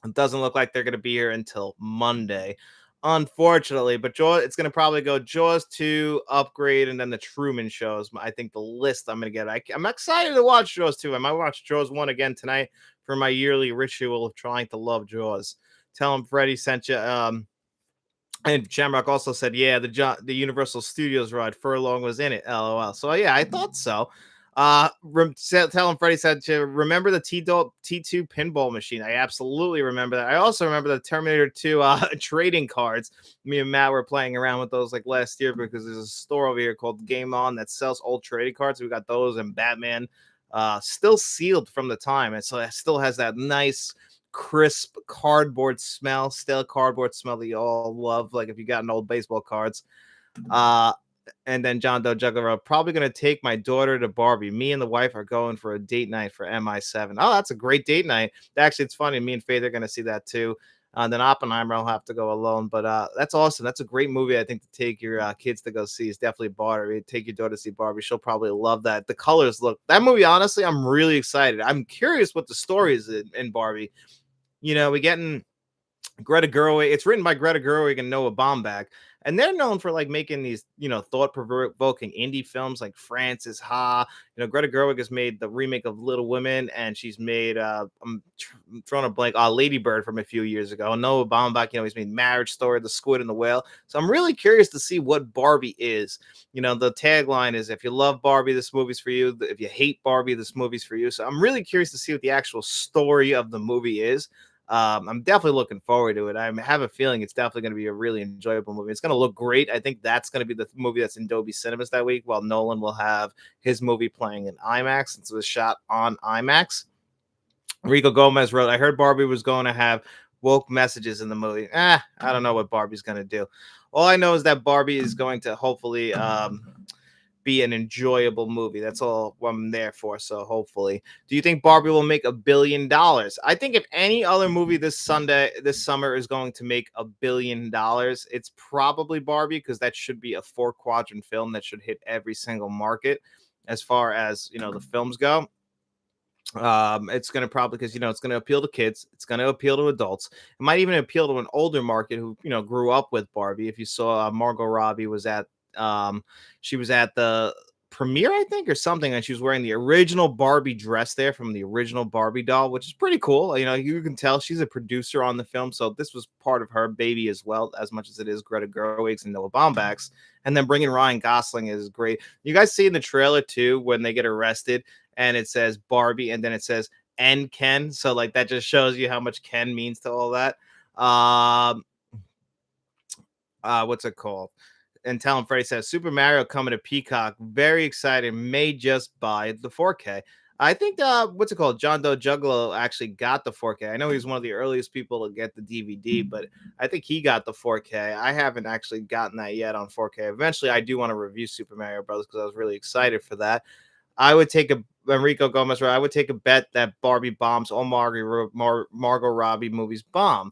S1: it doesn't look like they're going to be here until Monday, unfortunately. But it's going to probably go Jaws 2, Upgrade, and then the Truman Shows. I think the list I'm going to get. I'm excited to watch Jaws 2. I might watch Jaws 1 again tonight for my yearly ritual of trying to love Jaws. Tell him Freddie sent you. And Shamrock also said, yeah, the Universal Studios ride, Furlong was in it. LOL. So, yeah, I thought so. Tell him Freddie said to remember the T2 pinball machine. I absolutely remember that. I also remember the Terminator 2 trading cards. Me and Matt were playing around with those like last year because there's a store over here called Game On that sells old trading cards. We got those and Batman still sealed from the time. And so it still has that nice crisp cardboard smell, stale cardboard smell that you all love. Like if you got an old baseball cards. And then John Doe Juggler, probably going to take my daughter to Barbie. Me and the wife are going for a date night for MI7. Oh, that's a great date night. Actually, it's funny. Me and Faith are going to see that too. And then Oppenheimer, I'll have to go alone. But that's awesome. That's a great movie, I think, to take your kids to go see. It's definitely Barbie. Take your daughter to see Barbie. She'll probably love that. The colors look. That movie, honestly, I'm really excited. I'm curious what the story is in Barbie. You know, we getting Greta Gerwig. It's written by Greta Gerwig and Noah Baumbach. And they're known for like making these, thought-provoking indie films like Frances Ha. Greta Gerwig has made the remake of Little Women, and she's made I'm throwing a blank, Lady Bird from a few years ago. And Noah Baumbach, he's made Marriage Story, The Squid and the Whale. So I'm really curious to see what Barbie is. The tagline is, if you love Barbie, this movie's for you. If you hate Barbie, this movie's for you. So I'm really curious to see what the actual story of the movie is. I'm definitely looking forward to it. I have a feeling it's definitely going to be a really enjoyable movie. It's going to look great. I think that's going to be the movie that's in Dolby Cinemas that week, while Nolan will have his movie playing in IMAX since it was shot on IMAX. Rico Gomez wrote, I heard Barbie was going to have woke messages in the movie. I don't know what Barbie's going to do. All I know is that Barbie is going to hopefully be an enjoyable movie. That's all I'm there for. So hopefully, do you think Barbie will make $1 billion? I think if any other movie this summer is going to make $1 billion, it's probably Barbie, because that should be a 4 quadrant film that should hit every single market as far as the films go. It's going to probably, because it's going to appeal to kids, it's going to appeal to adults, it might even appeal to an older market who grew up with Barbie. If you saw, Margot Robbie was at she was at the premiere, I think, or something, and she was wearing the original Barbie dress there from the original Barbie doll, which is pretty cool. You can tell she's a producer on the film, so this was part of her baby as well, as much as it is Greta Gerwig's and Noah Baumbach's. And then bringing Ryan Gosling is great. You guys see in the trailer too when they get arrested and it says Barbie and then it says and Ken. So like that just shows you how much Ken means to all that. Um, what's it called? And Talon Freddy says Super Mario coming to Peacock. Very excited. May just buy the 4K. I think what's it called? John Doe Juggalo actually got the 4K. I know he's one of the earliest people to get the DVD, but I think he got the 4K. I haven't actually gotten that yet on 4K. Eventually, I do want to review Super Mario Brothers because I was really excited for that. I would take a Enrico Gomez. I would take a bet that Barbie bombs. All Margot Robbie movies bomb.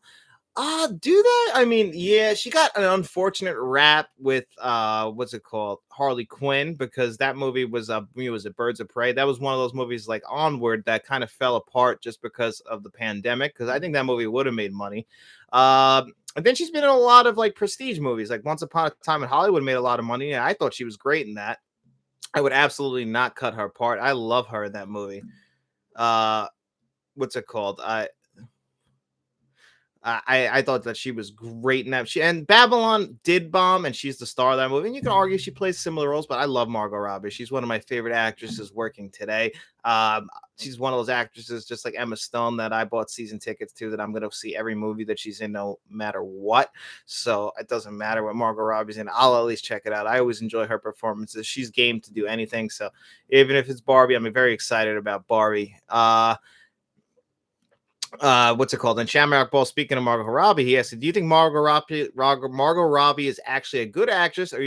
S1: Do that? I mean, yeah, she got an unfortunate rap with what's it called? Harley Quinn, because that movie was was it Birds of Prey? That was one of those movies like Onward that kind of fell apart just because of the pandemic, because I think that movie would have made money. And then she's been in a lot of like prestige movies, like Once Upon a Time in Hollywood made a lot of money, and I thought she was great in that. I would absolutely not cut her part. I love her in that movie. Uh what's it called? I thought that she was great in that. And Babylon did bomb, and she's the star of that movie. And you can argue she plays similar roles, but I love Margot Robbie. She's one of my favorite actresses working today. She's one of those actresses, just like Emma Stone, that I bought season tickets to, that I'm going to see every movie that she's in, no matter what. So it doesn't matter what Margot Robbie's in. I'll at least check it out. I always enjoy her performances. She's game to do anything. So even if it's Barbie, I'm very excited about Barbie. What's it called? And Shamrock Ball, speaking of Margot Robbie, he asked, do you think Margot Robbie is actually a good actress, or do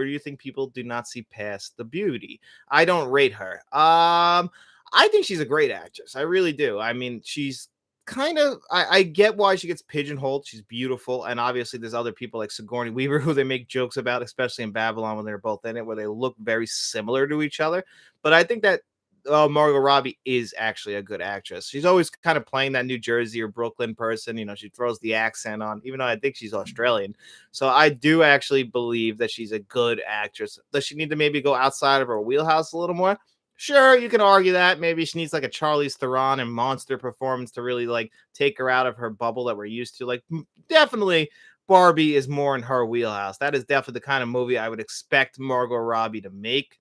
S1: you think people do not see past the beauty? I don't rate her. I think she's a great actress. I really do. I mean, she's kind of, I get why she gets pigeonholed. She's beautiful. And obviously there's other people like Sigourney Weaver who they make jokes about, especially in Babylon when they're both in it, where they look very similar to each other. But I think that Margot Robbie is actually a good actress. She's always kind of playing that New Jersey or Brooklyn person. She throws the accent on, even though I think she's Australian. So I do actually believe that she's a good actress. Does she need to maybe go outside of her wheelhouse a little more? Sure, you can argue that. Maybe she needs like a Charlize Theron and monster performance to really like take her out of her bubble that we're used to. Like, definitely Barbie is more in her wheelhouse. That is definitely the kind of movie I would expect Margot Robbie to make.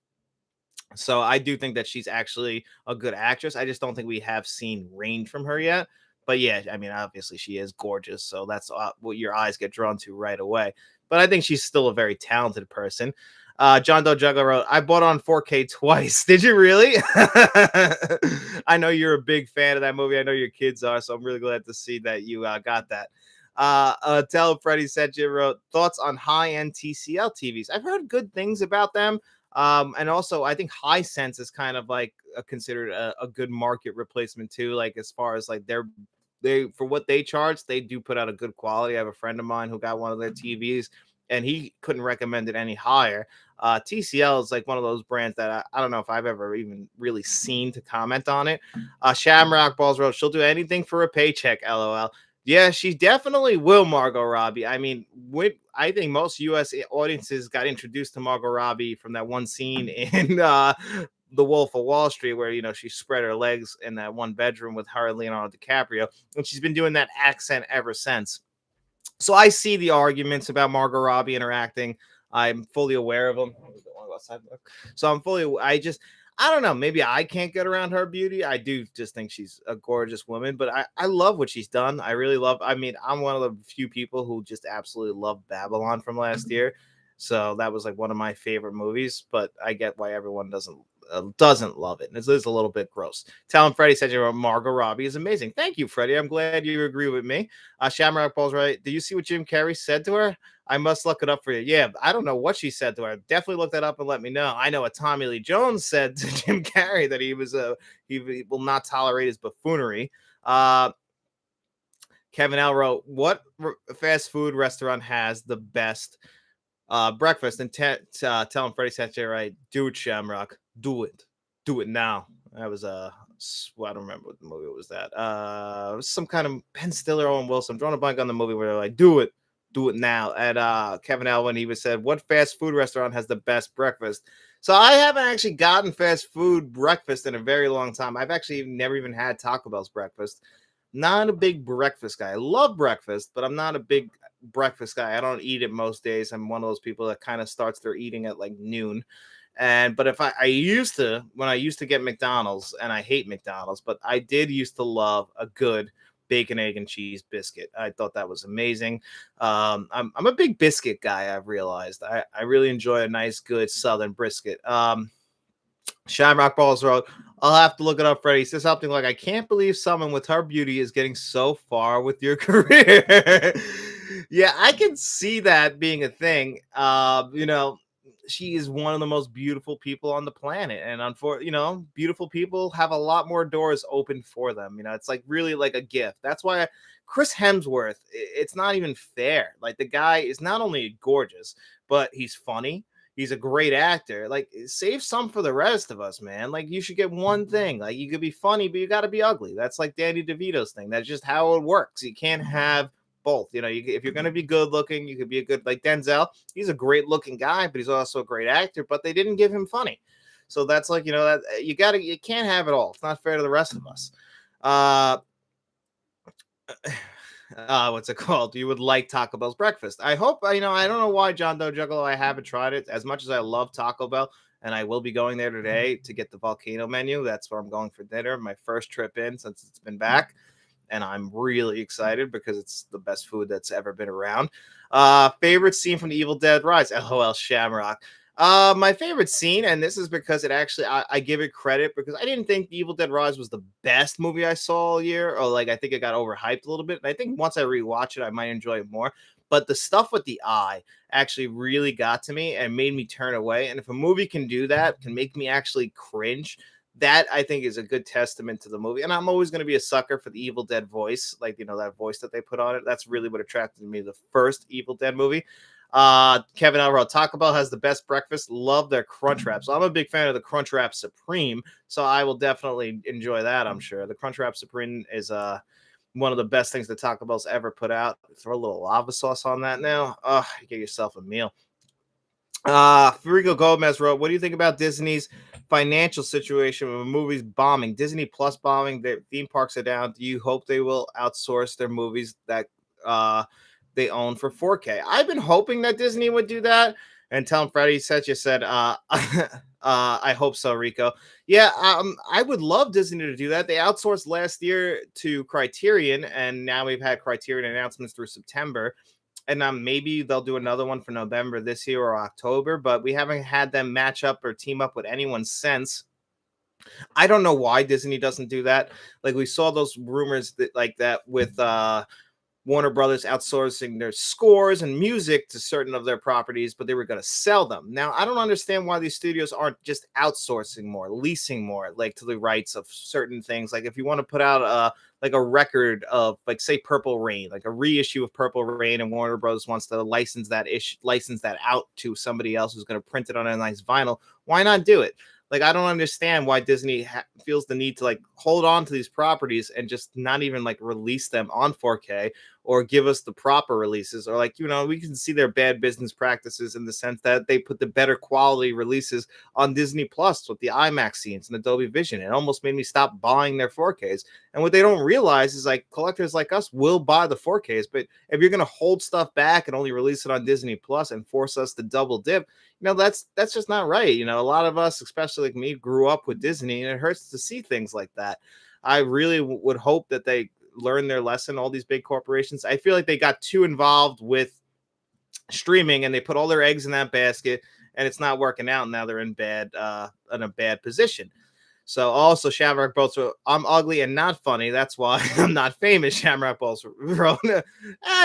S1: So I do think that she's actually a good actress. I just don't think we have seen range from her yet. But yeah, I mean, obviously she is gorgeous, so that's what your eyes get drawn to right away. But I think she's still a very talented person. John Doe Juggler wrote, I bought on 4K twice. Did you really? I know you're a big fan of that movie. I know your kids are, so I'm really glad to see that you got that. Tell Freddie said you wrote thoughts on high-end TCL TVs. I've heard good things about them. And also, I think Hisense is kind of like considered a good market replacement too. Like as far as like they for what they charge, they do put out a good quality. I have a friend of mine who got one of their TVs, and he couldn't recommend it any higher. TCL is like one of those brands that I don't know if I've ever even really seen to comment on it. Shamrock Balls wrote, she'll do anything for a paycheck. LOL. Yeah, she definitely will, Margot Robbie. I mean, I think most U.S. audiences got introduced to Margot Robbie from that one scene in The Wolf of Wall Street, where she spread her legs in that one bedroom with her and Leonardo DiCaprio, and she's been doing that accent ever since. So I see the arguments about Margot Robbie interacting. I'm fully aware of them. So I don't know. Maybe I can't get around her beauty. I do just think she's a gorgeous woman, but I love what she's done. I really love. I mean, I'm one of the few people who just absolutely love Babylon from last year. So that was like one of my favorite movies, but I get why everyone doesn't doesn't love it. And it is a little bit gross. Talon Freddie said Margot Robbie is amazing. Thank you, Freddie. I'm glad you agree with me. Shamrock Ball's right. Did you see what Jim Carrey said to her? I must look it up for you. Yeah, I don't know what she said to her. Definitely look that up and let me know. I know what Tommy Lee Jones said to Jim Carrey, that he will not tolerate his buffoonery. Kevin L wrote, what fast food restaurant has the best breakfast? And tell him Freddie Sanchez, right? Do it, Shamrock. Do it now. That was well, I don't remember what the movie was. That it was some kind of Ben Stiller, Owen Wilson. I'm drawing a blank on the movie where they're like, do it now. And Kevin L, when he said, what fast food restaurant has the best breakfast? So I haven't actually gotten fast food breakfast in a very long time. I've actually never even had Taco Bell's breakfast. Not a big breakfast guy. I love breakfast, but I'm not a big breakfast guy. I don't eat it most days. I'm one of those people that kind of starts their eating at like noon. But if I used to, when I used to get McDonald's, and I hate McDonald's, but I did used to love a good bacon, egg, and cheese biscuit. I thought that was amazing. I'm a big biscuit guy. I've realized I really enjoy a nice, good Southern brisket. Shamrock Balls wrote, I'll have to look it up, Freddie. He says something like, I can't believe someone with her beauty is getting so far with your career. Yeah, I can see that being a thing. She is one of the most beautiful people on the planet. And beautiful people have a lot more doors open for them. It's like really like a gift. That's why Chris Hemsworth, it's not even fair. Like, the guy is not only gorgeous, but he's funny. He's a great actor. Like, save some for the rest of us, man. Like, you should get one thing. Like, you could be funny, but you got to be ugly. That's like Danny DeVito's thing. That's just how it works. You can't have both. If you're going to be good looking, you could be a good, like Denzel. He's a great looking guy, but he's also a great actor, but they didn't give him funny. So that's like, that you can't have it all. It's not fair to the rest of us. What's it called? You would like Taco Bell's breakfast. I hope, I don't know why, John Doe Juggalo, I haven't tried it. As much as I love Taco Bell, and I will be going there today to get the volcano menu. That's where I'm going for dinner. My first trip in since it's been back. And I'm really excited because it's the best food that's ever been around. Favorite scene from The Evil Dead Rise? LOL Shamrock. My favorite scene, and this is because it actually, I give it credit because I didn't think The Evil Dead Rise was the best movie I saw all year, or like, I think it got overhyped a little bit. And I think once I rewatch it, I might enjoy it more. But the stuff with the eye actually really got to me and made me turn away. And if a movie can do that, can make me actually cringe, that I think is a good testament to the movie. And I'm always going to be a sucker for the Evil Dead voice, like, that voice that they put on it. That's really what attracted me to the first Evil Dead movie. Kevin Elrow, Taco Bell has the best breakfast. Love their Crunch Wrap. So I'm a big fan of the Crunch Wrap Supreme. So I will definitely enjoy that, I'm sure. The Crunch Wrap Supreme is one of the best things that Taco Bell's ever put out. Throw a little lava sauce on that now. Get yourself a meal. Furigo Gomez wrote, what do you think about Disney's financial situation with movies bombing? Disney Plus bombing, their theme parks are down. Do you hope they will outsource their movies that they own for 4K? I've been hoping that Disney would do that. And tell him Freddie said, I hope so, Rico. Yeah, I would love Disney to do that. They outsourced last year to Criterion, and now we've had Criterion announcements through September. And maybe they'll do another one for November this year or October, but we haven't had them match up or team up with anyone since. I don't know why Disney doesn't do that. Like, we saw those rumors that with Warner Brothers outsourcing their scores and music to certain of their properties, but they were going to sell them. Now, I don't understand why these studios aren't just outsourcing more, leasing more, like, to the rights of certain things. Like, if you want to put out a record of, like, say, Purple Rain, like a reissue of Purple Rain, and Warner Bros. Wants to license that out to somebody else who's going to print it on a nice vinyl, why not do it? Like, I don't understand why Disney feels the need to, like, hold on to these properties and just not even, like, release them on 4K or give us the proper releases, or, like, we can see their bad business practices in the sense that they put the better quality releases on Disney Plus with the IMAX scenes and Adobe Vision. It almost made me stop buying their 4Ks. And what they don't realize is, like, collectors like us will buy the 4Ks, but if you're going to hold stuff back and only release it on Disney Plus and force us to double dip, that's just not right. A lot of us, especially like me, grew up with Disney, and it hurts to see things like that. I really would hope that they learn their lesson, all these big corporations. I feel like they got too involved with streaming and they put all their eggs in that basket, and it's not working out. Now they're in a bad position. So also Shamrock Bolts wrote, I'm ugly and not funny. That's why I'm not famous. Shamrock Bolts wrote,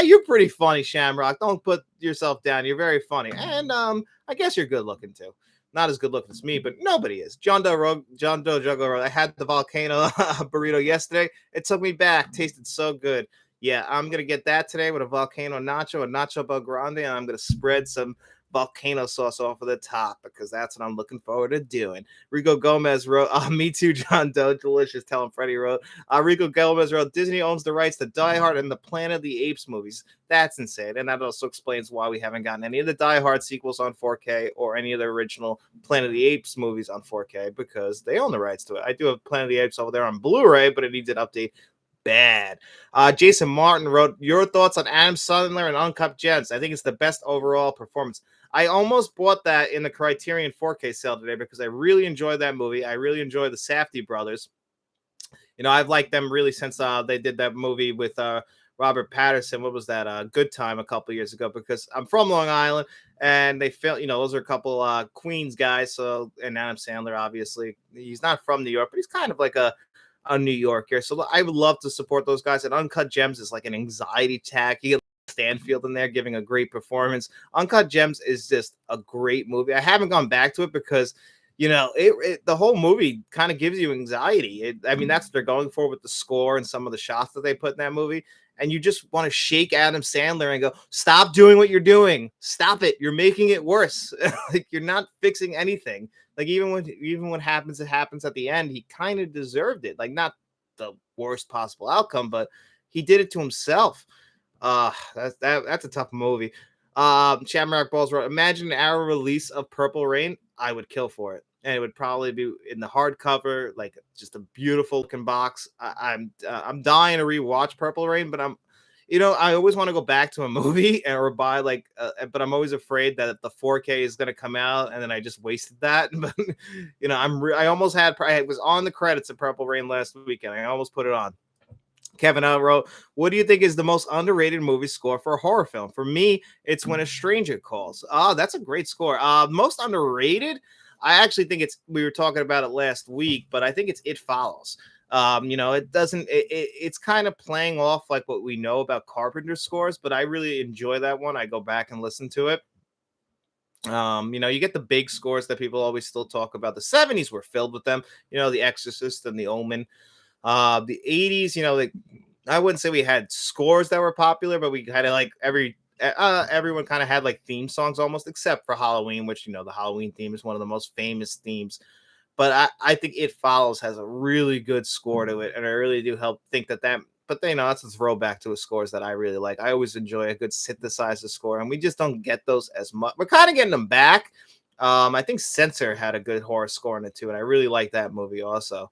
S1: you're pretty funny, Shamrock. Don't put yourself down. You're very funny. And I guess you're good looking too. Not as good looking as me, but nobody is. John Doe Juggler wrote, I had the volcano burrito yesterday. It took me back. Tasted so good. Yeah, I'm gonna get that today with a volcano nacho, a nacho bel grande, and I'm gonna spread some volcano sauce off of the top because that's what I'm looking forward to doing. Rico Gomez wrote, me too, John Doe. Delicious. Telling Freddie wrote, Rico Gomez wrote, Disney owns the rights to Die Hard and the Planet of the Apes movies. That's insane. And that also explains why we haven't gotten any of the Die Hard sequels on 4K or any of the original Planet of the Apes movies on 4K because they own the rights to it. I do have Planet of the Apes over there on Blu-ray, but it needs an update bad. Jason Martin wrote, your thoughts on Adam Sandler and Uncut Gems. I think it's the best overall performance. I almost bought that in the Criterion 4K sale today because I really enjoyed that movie. I really enjoyed the Safdie brothers. You know, I've liked them really since they did that movie with Robert Patterson. What was that? Good Time a couple years ago, because I'm from Long Island and they felt, you know, those are a couple Queens guys. So, and Adam Sandler, obviously, he's not from New York, but he's kind of like a New Yorker. So I would love to support those guys. And Uncut Gems is like an anxiety attack. You get Stanfield in there giving a great performance. Uncut Gems is just a great movie. I haven't gone back to it because, you know, the whole movie kind of gives you anxiety. I mean, that's what they're going for with the score and some of the shots that they put in that movie. And you just want to shake Adam Sandler and go, stop doing what you're doing. Stop it. You're making it worse. Like, you're not fixing anything. Like, even when it happens at the end, he kind of deserved it. Like, not the worst possible outcome, but he did it to himself. That's a tough movie. Shamrock Balls wrote, imagine our release of Purple Rain. I would kill for it. And it would probably be in the hardcover, like just a beautiful looking box. I'm dying to rewatch Purple Rain, but I always want to go back to a movie or buy but I'm always afraid that the 4K is going to come out and then I just wasted that. But I almost I was on the credits of Purple Rain last weekend. I almost put it on. Kevin L wrote, what do you think is the most underrated movie score for a horror film? For me, it's When a Stranger Calls. That's a great score. Most underrated, I actually think we were talking about it last week, but I think it's It Follows. It's kind of playing off like what we know about Carpenter scores, but I really enjoy that one. I go back and listen to it. You get the big scores that people always still talk about. The 70s were filled with them, The Exorcist and The Omen. The 80s, I wouldn't say we had scores that were popular, but we had everyone kind of had like theme songs almost, except for Halloween, which the Halloween theme is one of the most famous themes. But I think It Follows has a really good score to it, and I really do think that. But that's a throwback to scores that I really like. I always enjoy a good synthesizer score, and we just don't get those as much. We're kind of getting them back. I think Censor had a good horror score in it too, and I really like that movie also.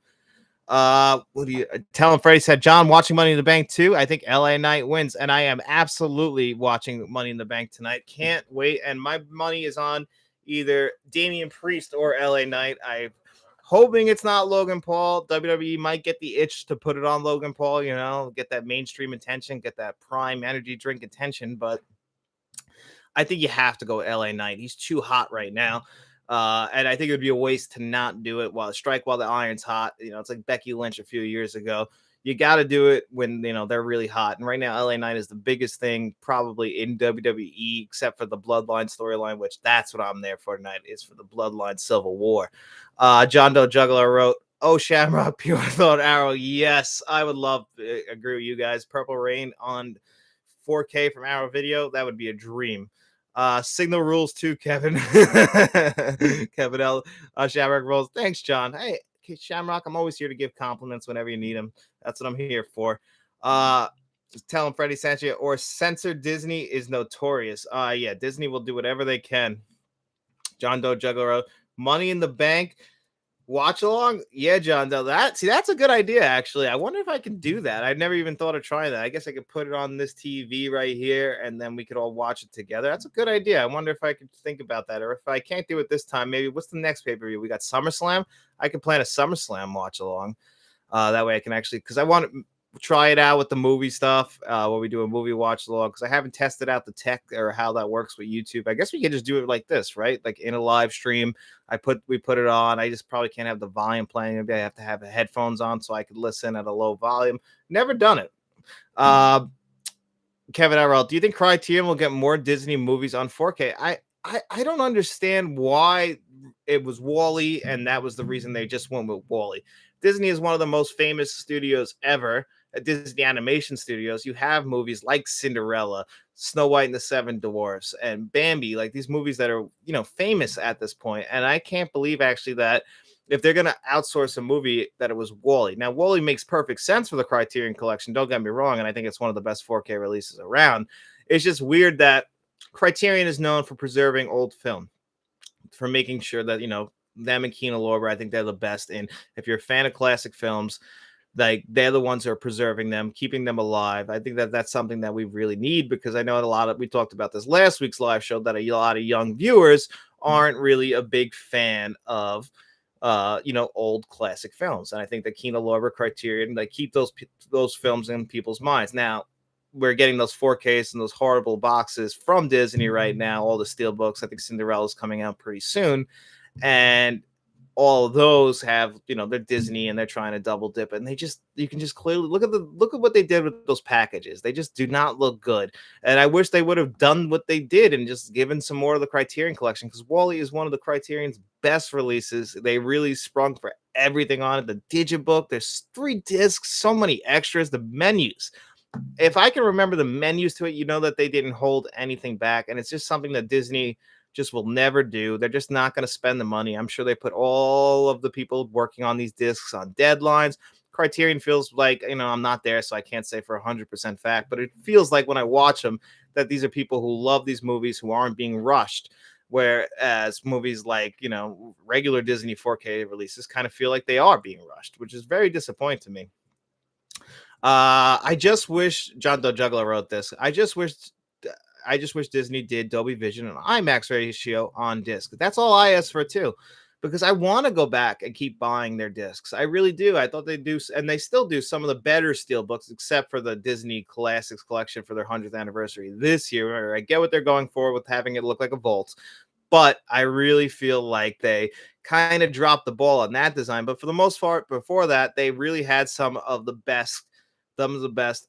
S1: What do you telling Freddie said, John, watching Money in the Bank too? I think LA Knight wins, and I am absolutely watching Money in the Bank tonight. Can't wait. And my money is on either Damian Priest or LA Knight. I'm hoping it's not Logan Paul. WWE might get the itch to put it on Logan Paul, get that mainstream attention, get that prime energy drink attention, but I think you have to go LA Knight. He's too hot right now. And I think it would be a waste to not do it while the iron's hot. It's like Becky Lynch a few years ago. You got to do it when, they're really hot. And right now, LA Knight is the biggest thing probably in WWE, except for the Bloodline storyline, which that's what I'm there for tonight, is for the Bloodline Civil War. John Doe Juggler wrote, oh, Shamrock, Pure Thought Arrow. Yes, I would love to agree with you guys. Purple Rain on 4K from Arrow Video. That would be a dream. Signal rules too, Kevin. Kevin L. Shamrock rolls. Thanks, John. Hey, Shamrock, I'm always here to give compliments whenever you need them. That's what I'm here for. Tell him Freddie Sanchez or censor Disney is notorious. Yeah, Disney will do whatever they can. John Doe Juggler, Money in the Bank. Watch along? Yeah, John. That's a good idea, actually. I wonder if I can do that. I've never even thought of trying that. I guess I could put it on this TV right here, and then we could all watch it together. That's a good idea. I wonder if I could think about that, or if I can't do it this time, maybe what's the next pay-per-view? We got SummerSlam. I could plan a SummerSlam watch along. That way I can actually, because I want try it out with the movie stuff when we do a movie watch along because I haven't tested out the tech or how that works with YouTube. I guess we can just do it like this, right? Like in a live stream. We put it on. I just probably can't have the volume playing. Maybe I have to have the headphones on so I could listen at a low volume. Never done it. Uh, Kevin Arrell, do you think Criterion will get more Disney movies on 4K? I don't understand why it was Wally, and that was the reason they just went with Wally. Disney is one of the most famous studios ever. At Disney Animation Studios, you have movies like Cinderella, Snow White and the Seven Dwarfs, and Bambi, like these movies that are famous at this point. And I can't believe actually that if they're gonna outsource a movie, that it was Wally. Now, Wally makes perfect sense for the Criterion Collection. Don't get me wrong, and I think it's one of the best 4K releases around. It's just weird that Criterion is known for preserving old film, for making sure that them and Kino Lorber. I think they're the best in. If you're a fan of classic films, like they're the ones who are preserving them, keeping them alive. I think that that's something that we really need because I know we talked about this last week's live show that a lot of young viewers aren't really a big fan of old classic films. And I think the Kino Lorber Criterion, like, keep those films in people's minds. Now we're getting those 4Ks and those horrible boxes from Disney right now, all the steel books. I think Cinderella's coming out pretty soon, and all of those have, they're Disney and they're trying to double dip, and you can just clearly look at what they did with those packages. They just do not look good. And I wish they would have done what they did and just given some more of the Criterion Collection, because Wally is one of the Criterion's best releases. They really sprung for everything on it. The digibook, there's 3 discs, so many extras, the menus. If I can remember the menus to it, that they didn't hold anything back. And it's just something that Disney just will never do. They're just not going to spend the money. I'm sure they put all of the people working on these discs on deadlines. Criterion feels like, I'm not there, so I can't say for 100% fact, but it feels like when I watch them that these are people who love these movies, who aren't being rushed. Whereas movies like, regular Disney 4K releases kind of feel like they are being rushed, which is very disappointing to me. I just wish John Doe Juggler wrote this. I just wish Disney did Dolby Vision and IMAX ratio on disc. That's all I ask for too, because I want to go back and keep buying their discs. I really do. I thought they'd do, and they still do, some of the better steelbooks, except for the Disney Classics collection for their 100th anniversary this year. I get what they're going for with having it look like a vault, but I really feel like they kind of dropped the ball on that design. But for the most part, before that, they really had some of the best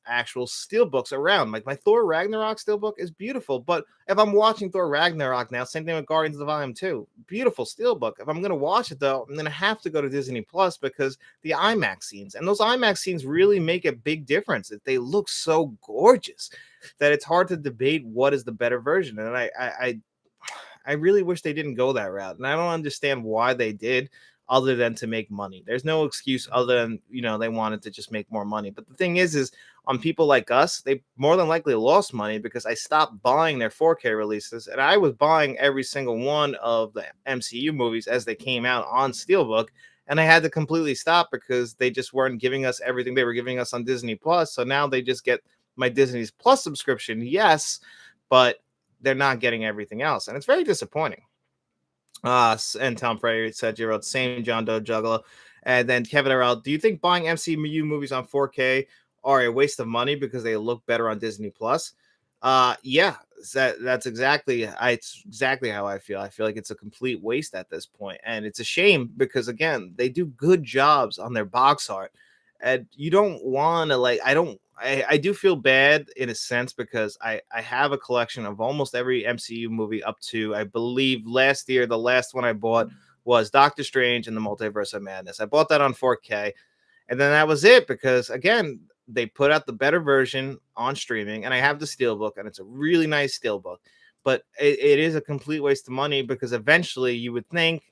S1: actual steelbooks around. Like my Thor Ragnarok steelbook is beautiful, but if I'm watching Thor Ragnarok now, same thing with Guardians of the Volume 2, beautiful steelbook. If I'm going to watch it though, I'm going to have to go to Disney Plus because the IMAX scenes, and those IMAX scenes really make a big difference. They look so gorgeous that it's hard to debate what is the better version. And I really wish they didn't go that route. And I don't understand why they did, other than to make money. There's no excuse other than, they wanted to just make more money. But the thing is on people like us, they more than likely lost money because I stopped buying their 4K releases. And I was buying every single one of the MCU movies as they came out on Steelbook. And I had to completely stop because they just weren't giving us everything they were giving us on Disney Plus. So now they just get my Disney Plus subscription. Yes, but they're not getting everything else. And it's very disappointing. And Tom Frey said you wrote same John Doe Juggler. And then Kevin Arrell, do you think buying MCU movies on 4K are a waste of money because they look better on Disney Plus? Yeah, that's exactly it's exactly how I feel. I feel like it's a complete waste at this point. And it's a shame because again, they do good jobs on their box art. And you don't want to I do feel bad in a sense because I have a collection of almost every MCU movie up to, I believe, last year. The last one I bought was Doctor Strange and the Multiverse of Madness. I bought that on 4K, and then that was it because, again, they put out the better version on streaming, and I have the Steelbook, and it's a really nice Steelbook. But it is a complete waste of money because eventually you would think,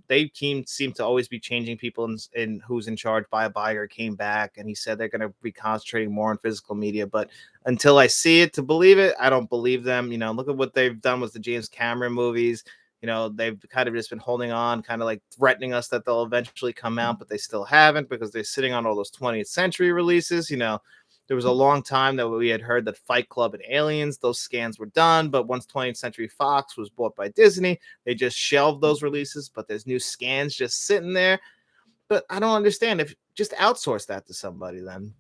S1: they seem to always be changing people in who's in charge. Bob Iger came back and he said they're going to be concentrating more on physical media. But until I see it to believe it, I don't believe them. Look at what they've done with the James Cameron movies. They've kind of just been holding on, kind of like threatening us that they'll eventually come out, but they still haven't because they're sitting on all those 20th century releases. There was a long time that we had heard that Fight Club and Aliens, those scans were done. But once 20th Century Fox was bought by Disney, they just shelved those releases. But there's new scans just sitting there. But I don't understand. If just outsource that to somebody then.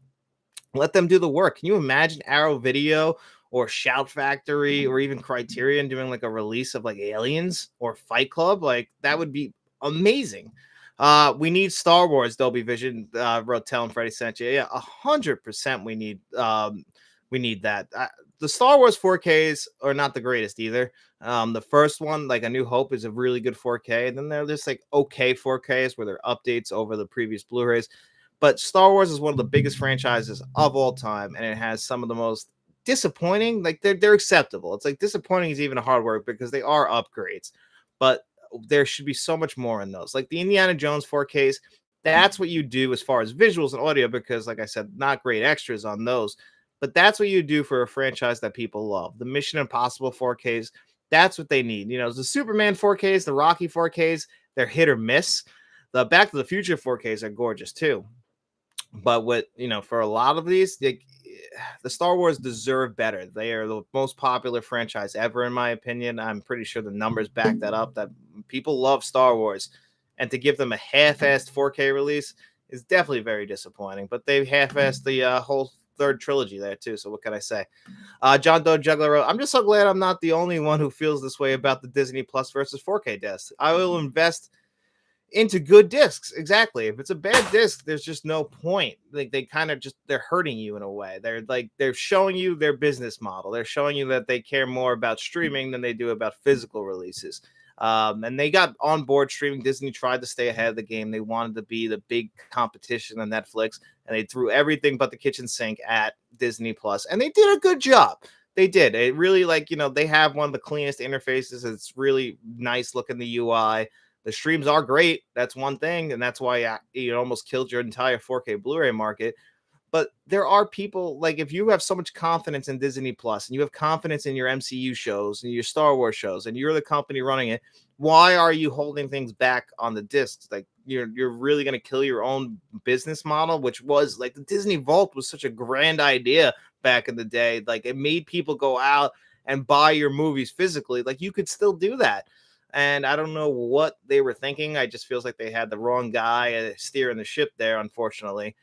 S1: Let them do the work. Can you imagine Arrow Video or Shout Factory or even Criterion doing like a release of like Aliens or Fight Club? Like that would be amazing. We need Star Wars. Dolby Vision wrote Tell and Freddie sent you. Yeah, 100%. We need that. The Star Wars 4Ks are not the greatest either. The first one, like A New Hope, is a really good 4K, and then they're just like okay 4Ks where they're updates over the previous Blu-rays. But Star Wars is one of the biggest franchises of all time, and it has some of the most disappointing. Like they're acceptable. It's like disappointing is even a hard word because they are upgrades, but there should be so much more in those. Like the Indiana Jones 4Ks, that's what you do as far as visuals and audio, because like I said, not great extras on those. But that's what you do for a franchise that people love. The Mission Impossible 4Ks, that's what they need. You know, the Superman 4Ks, the Rocky 4Ks, they're hit or miss. The Back to the Future 4Ks are gorgeous too. But what for a lot of these, the Star Wars deserve better. They are the most popular franchise ever, in my opinion. I'm pretty sure the numbers back that up. That people love Star Wars, and to give them a half-assed 4K release is definitely very disappointing. But they half-assed the whole third trilogy there too. So what can I say? John Doe Juggler, I'm just so glad I'm not the only one who feels this way about the Disney Plus versus 4K disc. I will invest into good discs. Exactly. If it's a bad disc, there's just no point. Like they kind of just they're hurting you in a way. They're showing you their business model. They're showing you that they care more about streaming than they do about physical releases. And they got on board streaming. Disney tried to stay ahead of the game. They wanted to be the big competition on Netflix, and they threw everything but the kitchen sink at Disney Plus, and they did a good job. They did. It really they have one of the cleanest interfaces. It's really nice looking the UI. The streams are great. That's one thing, and that's why it almost killed your entire 4K Blu-ray market. But there are people, like, if you have so much confidence in Disney Plus and you have confidence in your MCU shows and your Star Wars shows, and you're the company running it, why are you holding things back on the discs? Like you're really going to kill your own business model, which was like the Disney Vault was such a grand idea back in the day. Like it made people go out and buy your movies physically. Like you could still do that. And I don't know what they were thinking. I just feels like they had the wrong guy steering the ship there, unfortunately.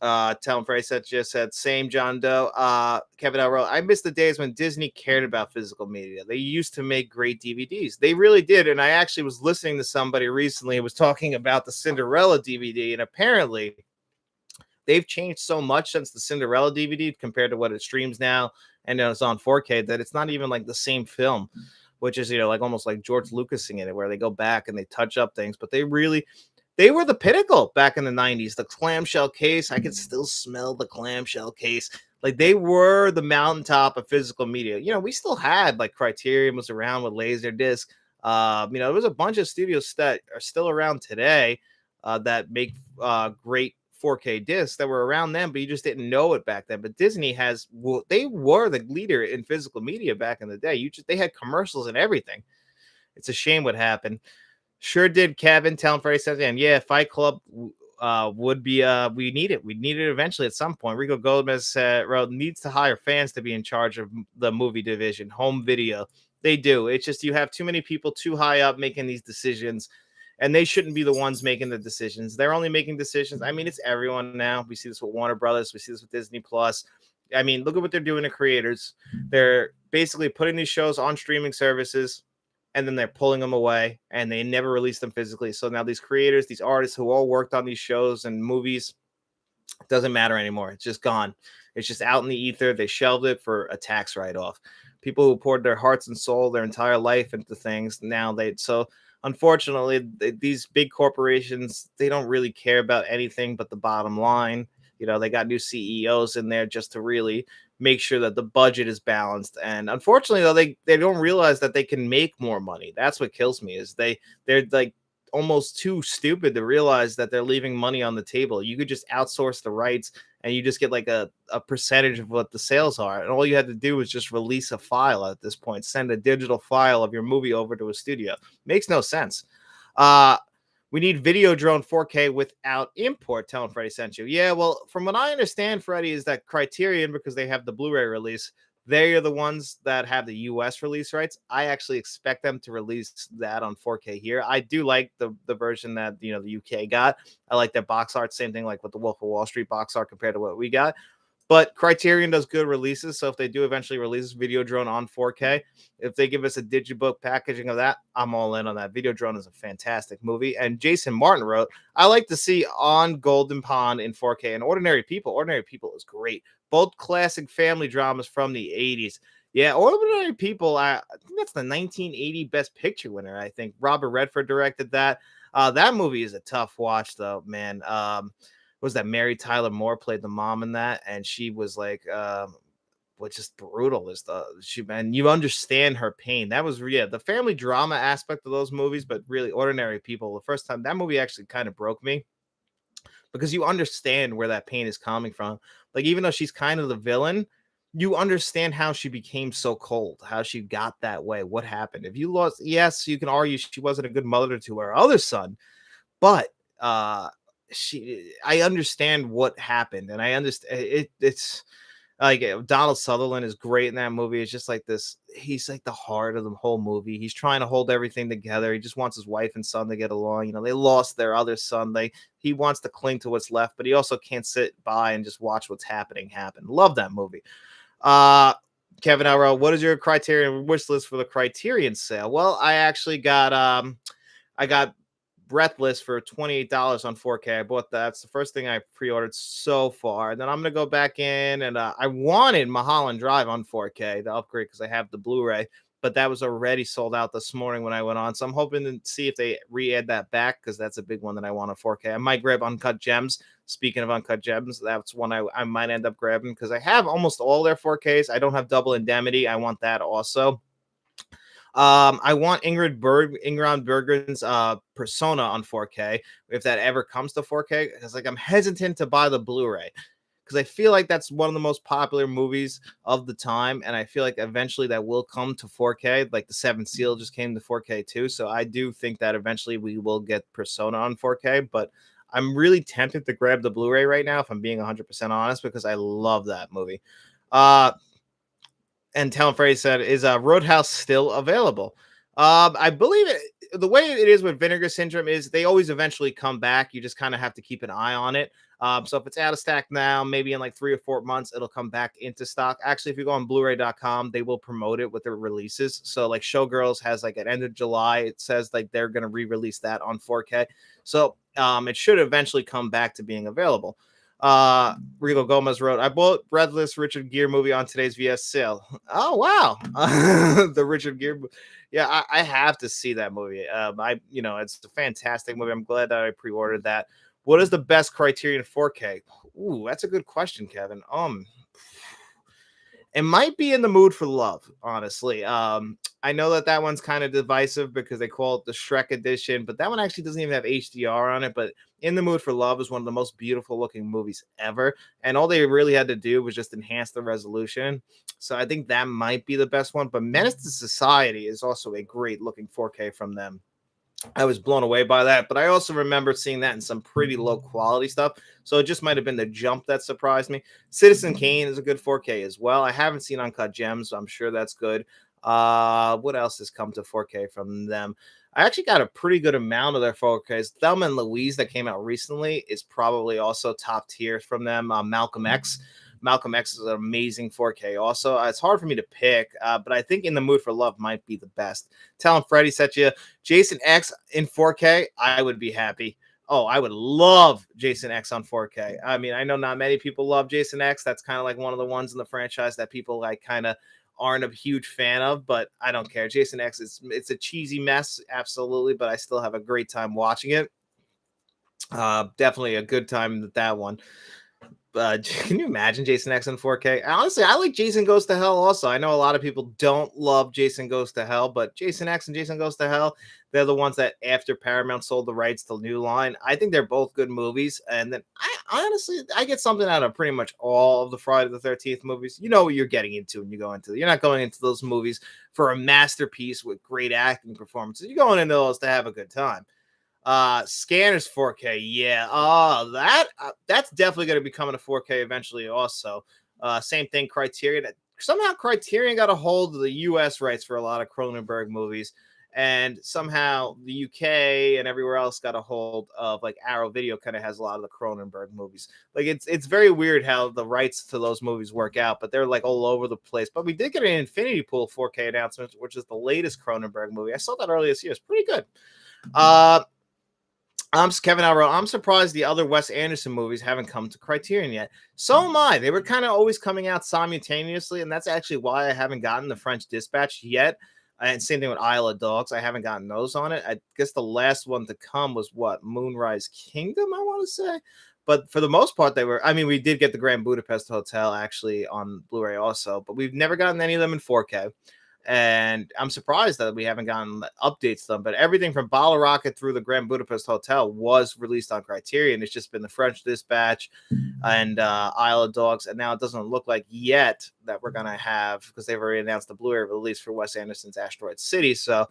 S1: Tell him Frey just said, same John Doe. Kevin L. I miss the days when Disney cared about physical media. They used to make great DVDs. They really did. And I actually was listening to somebody recently who was talking about the Cinderella DVD, and apparently they've changed so much since the Cinderella DVD compared to what it streams now, and it's on 4K, that it's not even like the same film, which is like almost like George Lucasing in it, where they go back and they touch up things. But they were the pinnacle back in the 90s. The clamshell case, I could still smell the clamshell case. Like they were the mountaintop of physical media. We still had like Criterion was around with Laserdisc. There was a bunch of studios that are still around today that make great 4K discs that were around then, but you just didn't know it back then. But Disney they were the leader in physical media back in the day. They had commercials and everything. It's a shame what happened. Sure did, Kevin. Telling Freddie says, and yeah, Fight Club would be we need it. We need it eventually at some point. Rico Gomez wrote, needs to hire fans to be in charge of the movie division, home video. They do. It's just you have too many people too high up making these decisions, and they shouldn't be the ones making the decisions. They're only making decisions. I mean, it's everyone now. We see this with Warner Brothers. We see this with Disney Plus. I mean, look at what they're doing to creators. They're basically putting these shows on streaming services, and then they're pulling them away, and they never release them physically. So now these creators, these artists who all worked on these shows and movies, it doesn't matter anymore. It's just gone. It's just out in the ether. They shelved it for a tax write-off. People who poured their hearts and soul, their entire life into things, so unfortunately, these big corporations, they don't really care about anything but the bottom line. They got new CEOs in there just to really make sure that the budget is balanced. And unfortunately, though, they don't realize that they can make more money. That's what kills me, is they're like almost too stupid to realize that they're leaving money on the table. You could just outsource the rights and you just get like a percentage of what the sales are. And all you had to do was just release a file at this point, send a digital file of your movie over to a studio. Makes no sense. We need Videodrone 4K without import, telling Freddie sent you. Yeah, well, from what I understand, Freddie, is that Criterion, because they have the Blu-ray release, they are the ones that have the US release rights. I actually expect them to release that on 4K here. I do like the version that the UK got. I like their box art, same thing like with the Wolf of Wall Street box art compared to what we got. But Criterion does good releases, so if they do eventually release Videodrone on 4K, if they give us a digibook packaging of that, I'm all in on that. Videodrone is a fantastic movie, and Jason Martin wrote, I like to see on Golden Pond in 4K and Ordinary People. Ordinary People is great. Both classic family dramas from the 80s. Yeah, Ordinary People, I think that's the 1980 Best Picture winner, I think. Robert Redford directed that. That movie is a tough watch, though, man. Was that Mary Tyler Moore played the mom in that, and she was like, which is brutal is the she and you understand her pain. That was the family drama aspect of those movies, but really Ordinary People. The first time that movie actually kind of broke me because you understand where that pain is coming from. Like even though she's kind of the villain, you understand how she became so cold, how she got that way, what happened. If you lost, yes, you can argue she wasn't a good mother to her other son, but I understand what happened, and I understand it's like Donald Sutherland is great in that movie. It's just like this, he's like the heart of the whole movie. He's trying to hold everything together. He just wants his wife and son to get along. You know, they lost their other son. He wants to cling to what's left, but he also can't sit by and just watch what's happening happen. Love that movie. uh Kevin Elrow, what is your Criterion wish list for the Criterion sale? Well, I got Breathless for $28 on 4K. I bought that. That's the first thing I pre-ordered so far. And then I'm gonna go back in and I wanted Mulholland Drive on 4K to upgrade because I have the Blu-ray, but that was already sold out this morning when I went on. So I'm hoping to see if they re-add that back because that's a big one that I want on 4K. I might grab Uncut Gems. Speaking of Uncut Gems, that's one I might end up grabbing because I have almost all their 4Ks. I don't have Double Indemnity. I want that also. I want Ingrid Bergman's Persona on 4K if that ever comes to 4K. Because like I'm hesitant to buy the Blu-ray because I feel like that's one of the most popular movies of the time, and I feel like eventually that will come to 4K. Like the Seventh Seal just came to 4K too, so I do think that eventually we will get Persona on 4K. But I'm really tempted to grab the Blu-ray right now, if I'm being 100% honest, because I love that movie. Uh, and Talon Frey said, "Is Roadhouse still available?" I believe it. The way it is with Vinegar Syndrome is they always eventually come back. You just kind of have to keep an eye on it. So if it's out of stock now, maybe in like 3 or 4 months, it'll come back into stock. Actually, if you go on Blu-ray.com, they will promote it with their releases. So like Showgirls has like at end of July, it says like they're gonna re-release that on 4K. So it should eventually come back to being available. Rigo Gomez wrote, I bought Breathless Richard Gere movie on today's VS sale. Oh wow. The Richard Gere. Yeah, I have to see that movie. It's a fantastic movie. I'm glad that I pre-ordered that. What is the best Criterion 4K? Ooh, that's a good question, Kevin. It might be In the Mood for Love, honestly. I know that one's kind of divisive because they call it the Shrek edition, but that one actually doesn't even have HDR on it. But In the Mood for Love is one of the most beautiful looking movies ever, and all they really had to do was just enhance the resolution. So I think that might be the best one. But Menace to Society is also a great looking 4K from them. I was blown away by that, but I also remember seeing that in some pretty low quality stuff. So it just might have been the jump that surprised me. Citizen Kane is a good 4K as well. I haven't seen Uncut Gems, so I'm sure that's good. What else has come to 4K from them? I actually got a pretty good amount of their 4Ks. Thelma and Louise that came out recently is probably also top tier from them. Malcolm X. Malcolm X is an amazing 4K also. It's hard for me to pick, but I think In the Mood for Love might be the best. Telling Freddie said you Jason X in 4K, I would be happy. Oh, I would love Jason X on 4K. I mean, I know not many people love Jason X. That's kind of like one of the ones in the franchise that people like kind of aren't a huge fan of, but I don't care. Jason X it's a cheesy mess, absolutely, but I still have a great time watching it. Definitely a good time with that one. Can you imagine Jason X in 4K? Honestly, I like Jason Goes to Hell also. I know a lot of people don't love Jason Goes to Hell, but Jason X and Jason Goes to Hell, they're the ones that after Paramount sold the rights to New Line. I think they're both good movies. And then I get something out of pretty much all of the Friday the 13th movies. You know what you're getting into when you go into. You're not going into those movies for a masterpiece with great acting performances. You're going into those to have a good time. Scanners 4K, yeah. That's definitely going to be coming to 4K eventually also. Same thing, Criterion. Somehow Criterion got a hold of the US rights for a lot of Cronenberg movies, and somehow the UK and everywhere else got a hold of like Arrow Video. Kind of has a lot of the Cronenberg movies. Like it's very weird how the rights to those movies work out, but they're like all over the place. But we did get an Infinity Pool 4K announcement, which is the latest Cronenberg movie. I saw that earlier this year. It's pretty good. Kevin Alro. I'm surprised the other Wes Anderson movies haven't come to Criterion yet. So am I. They were kind of always coming out simultaneously, and that's actually why I haven't gotten the French Dispatch yet. And same thing with Isle of Dogs. I haven't gotten those on it. I guess the last one to come was what, Moonrise Kingdom, I want to say. But for the most part, they were. I mean, we did get the Grand Budapest Hotel actually on Blu-ray also, but we've never gotten any of them in 4K. And I'm surprised that we haven't gotten updates to them. But everything from Bottle Rocket through the Grand Budapest Hotel was released on Criterion. It's just been the French Dispatch and Isle of Dogs. And now it doesn't look like yet that we're going to have, because they've already announced the Blu-ray release for Wes Anderson's Asteroid City. So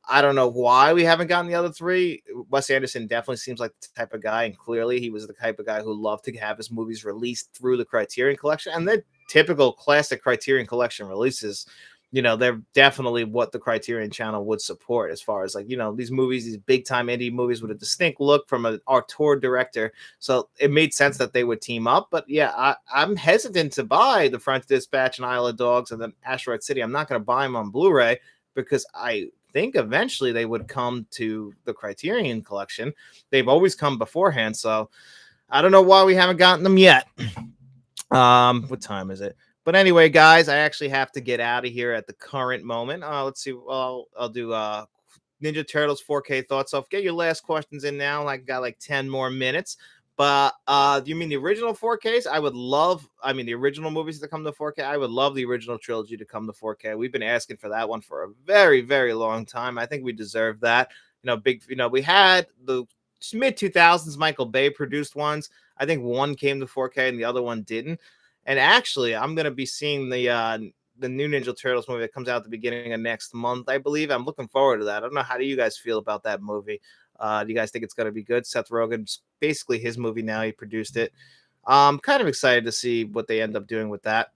S1: I don't know why we haven't gotten the other three. Wes Anderson definitely seems like the type of guy, and clearly he was the type of guy who loved to have his movies released through the Criterion Collection. And they're typical classic Criterion Collection releases. They're definitely what the Criterion Channel would support, as far as like, these movies, these big time indie movies with a distinct look from an auteur director. So it made sense that they would team up. But yeah, I'm hesitant to buy the French Dispatch and Isle of Dogs and then Asteroid City. I'm not going to buy them on Blu-ray because I think eventually they would come to the Criterion Collection. They've always come beforehand. So I don't know why we haven't gotten them yet. What time is it? But anyway, guys, I actually have to get out of here at the current moment. Let's see. Well, I'll do Ninja Turtles 4K thoughts. So get your last questions in now. I got like 10 more minutes. But do you mean the original 4Ks? The original movies to come to 4K. I would love the original trilogy to come to 4K. We've been asking for that one for a very, very long time. I think we deserve that. We had the mid 2000s Michael Bay produced ones. I think one came to 4K and the other one didn't. And actually, I'm going to be seeing the new Ninja Turtles movie that comes out at the beginning of next month, I believe. I'm looking forward to that. I don't know. How do you guys feel about that movie? Do you guys think it's going to be good? Seth Rogen's basically his movie now. He produced it. I'm kind of excited to see what they end up doing with that.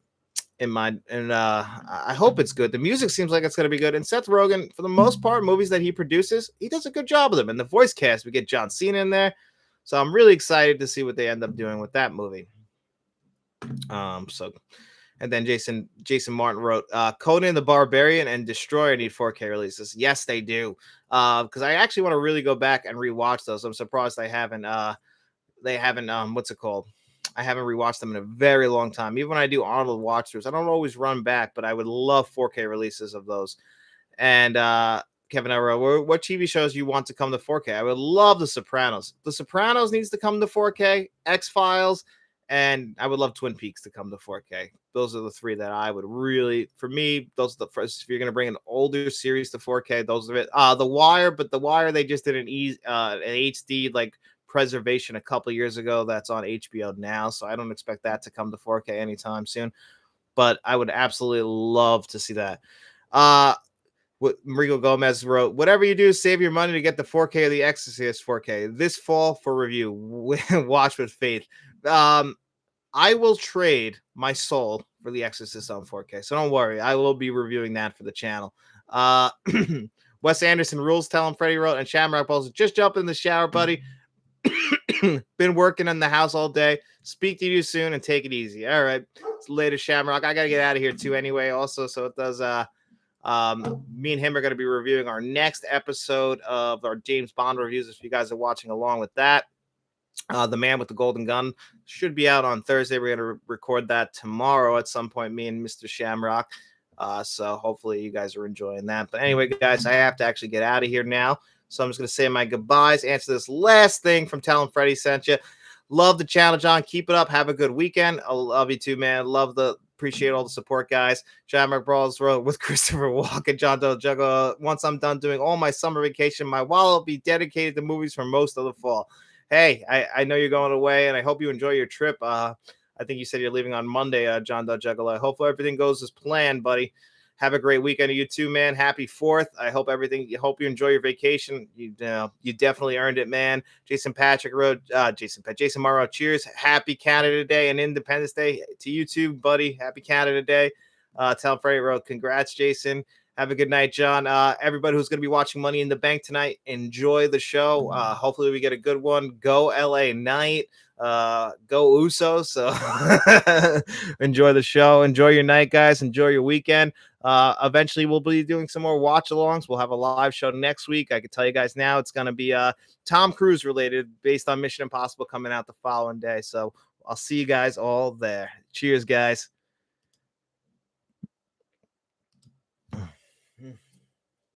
S1: I hope it's good. The music seems like it's going to be good. And Seth Rogen, for the most part, movies that he produces, he does a good job of them. And the voice cast, we get John Cena in there. So I'm really excited to see what they end up doing with that movie. And then Jason Martin wrote, Conan the Barbarian and Destroyer need 4K releases. Yes, they do. Because I actually want to really go back and rewatch those. I'm surprised they haven't what's it called? I haven't rewatched them in a very long time. Even when I do Arnold watch throughs, I don't always run back, but I would love 4K releases of those. And Kevin Arrow, what TV shows you want to come to 4K? I would love The Sopranos. The Sopranos needs to come to 4K. X-Files. And I would love Twin Peaks to come to 4K. Those are the three that I would really, for me, those are the first. If you're going to bring an older series to 4K, those are it. The Wire, but The Wire, they just did an HD like preservation a couple years ago. That's on HBO now. So I don't expect that to come to 4K anytime soon. But I would absolutely love to see that. What Marigo Gomez wrote, whatever you do, save your money to get the 4K of The Exorcist 4K this fall for review. Watch with faith. I will trade my soul for The Exorcist on 4K. So don't worry. I will be reviewing that for the channel. Wes Anderson rules, tell him Freddie wrote, and Shamrock Balls, just jump in the shower, buddy. Been working in the house all day. Speak to you soon and take it easy. All right. It's later, Shamrock. I got to get out of here too anyway. Also, so it does, me and him are going to be reviewing our next episode of our James Bond reviews. If you guys are watching along with that, The Man with the Golden Gun should be out on Thursday. We're going to record that tomorrow at some point, me and Mr. Shamrock. So hopefully you guys are enjoying that. But anyway, guys, I have to actually get out of here now. So I'm just going to say my goodbyes, answer this last thing from Tell 'em Freddie sent you. Love the channel, John. Keep it up. Have a good weekend. I love you too, man. Appreciate all the support, guys. Shamrock Brawls wrote with Christopher Walken, John Doe Juggler. Once I'm done doing all my summer vacation, my wallet will be dedicated to movies for most of the fall. Hey, I know you're going away, and I hope you enjoy your trip. I think you said you're leaving on Monday, John Doe Juggler. Hopefully everything goes as planned, buddy. Have a great weekend, you too, man. Happy 4th. I hope you enjoy your vacation. You definitely earned it, man. Jason Patrick wrote, Jason Morrow, cheers. Happy Canada Day and Independence Day to you too, buddy. Happy Canada Day. Tell Freddie wrote, congrats, Jason. Have a good night, John. Everybody who's going to be watching Money in the Bank tonight, enjoy the show. Hopefully we get a good one. Go LA Knight. Go Usos. So enjoy the show. Enjoy your night, guys. Enjoy your weekend. Eventually we'll be doing some more watch alongs. We'll have a live show next week. I can tell you guys now it's going to be Tom Cruise related based on Mission Impossible coming out the following day. So I'll see you guys all there. Cheers, guys.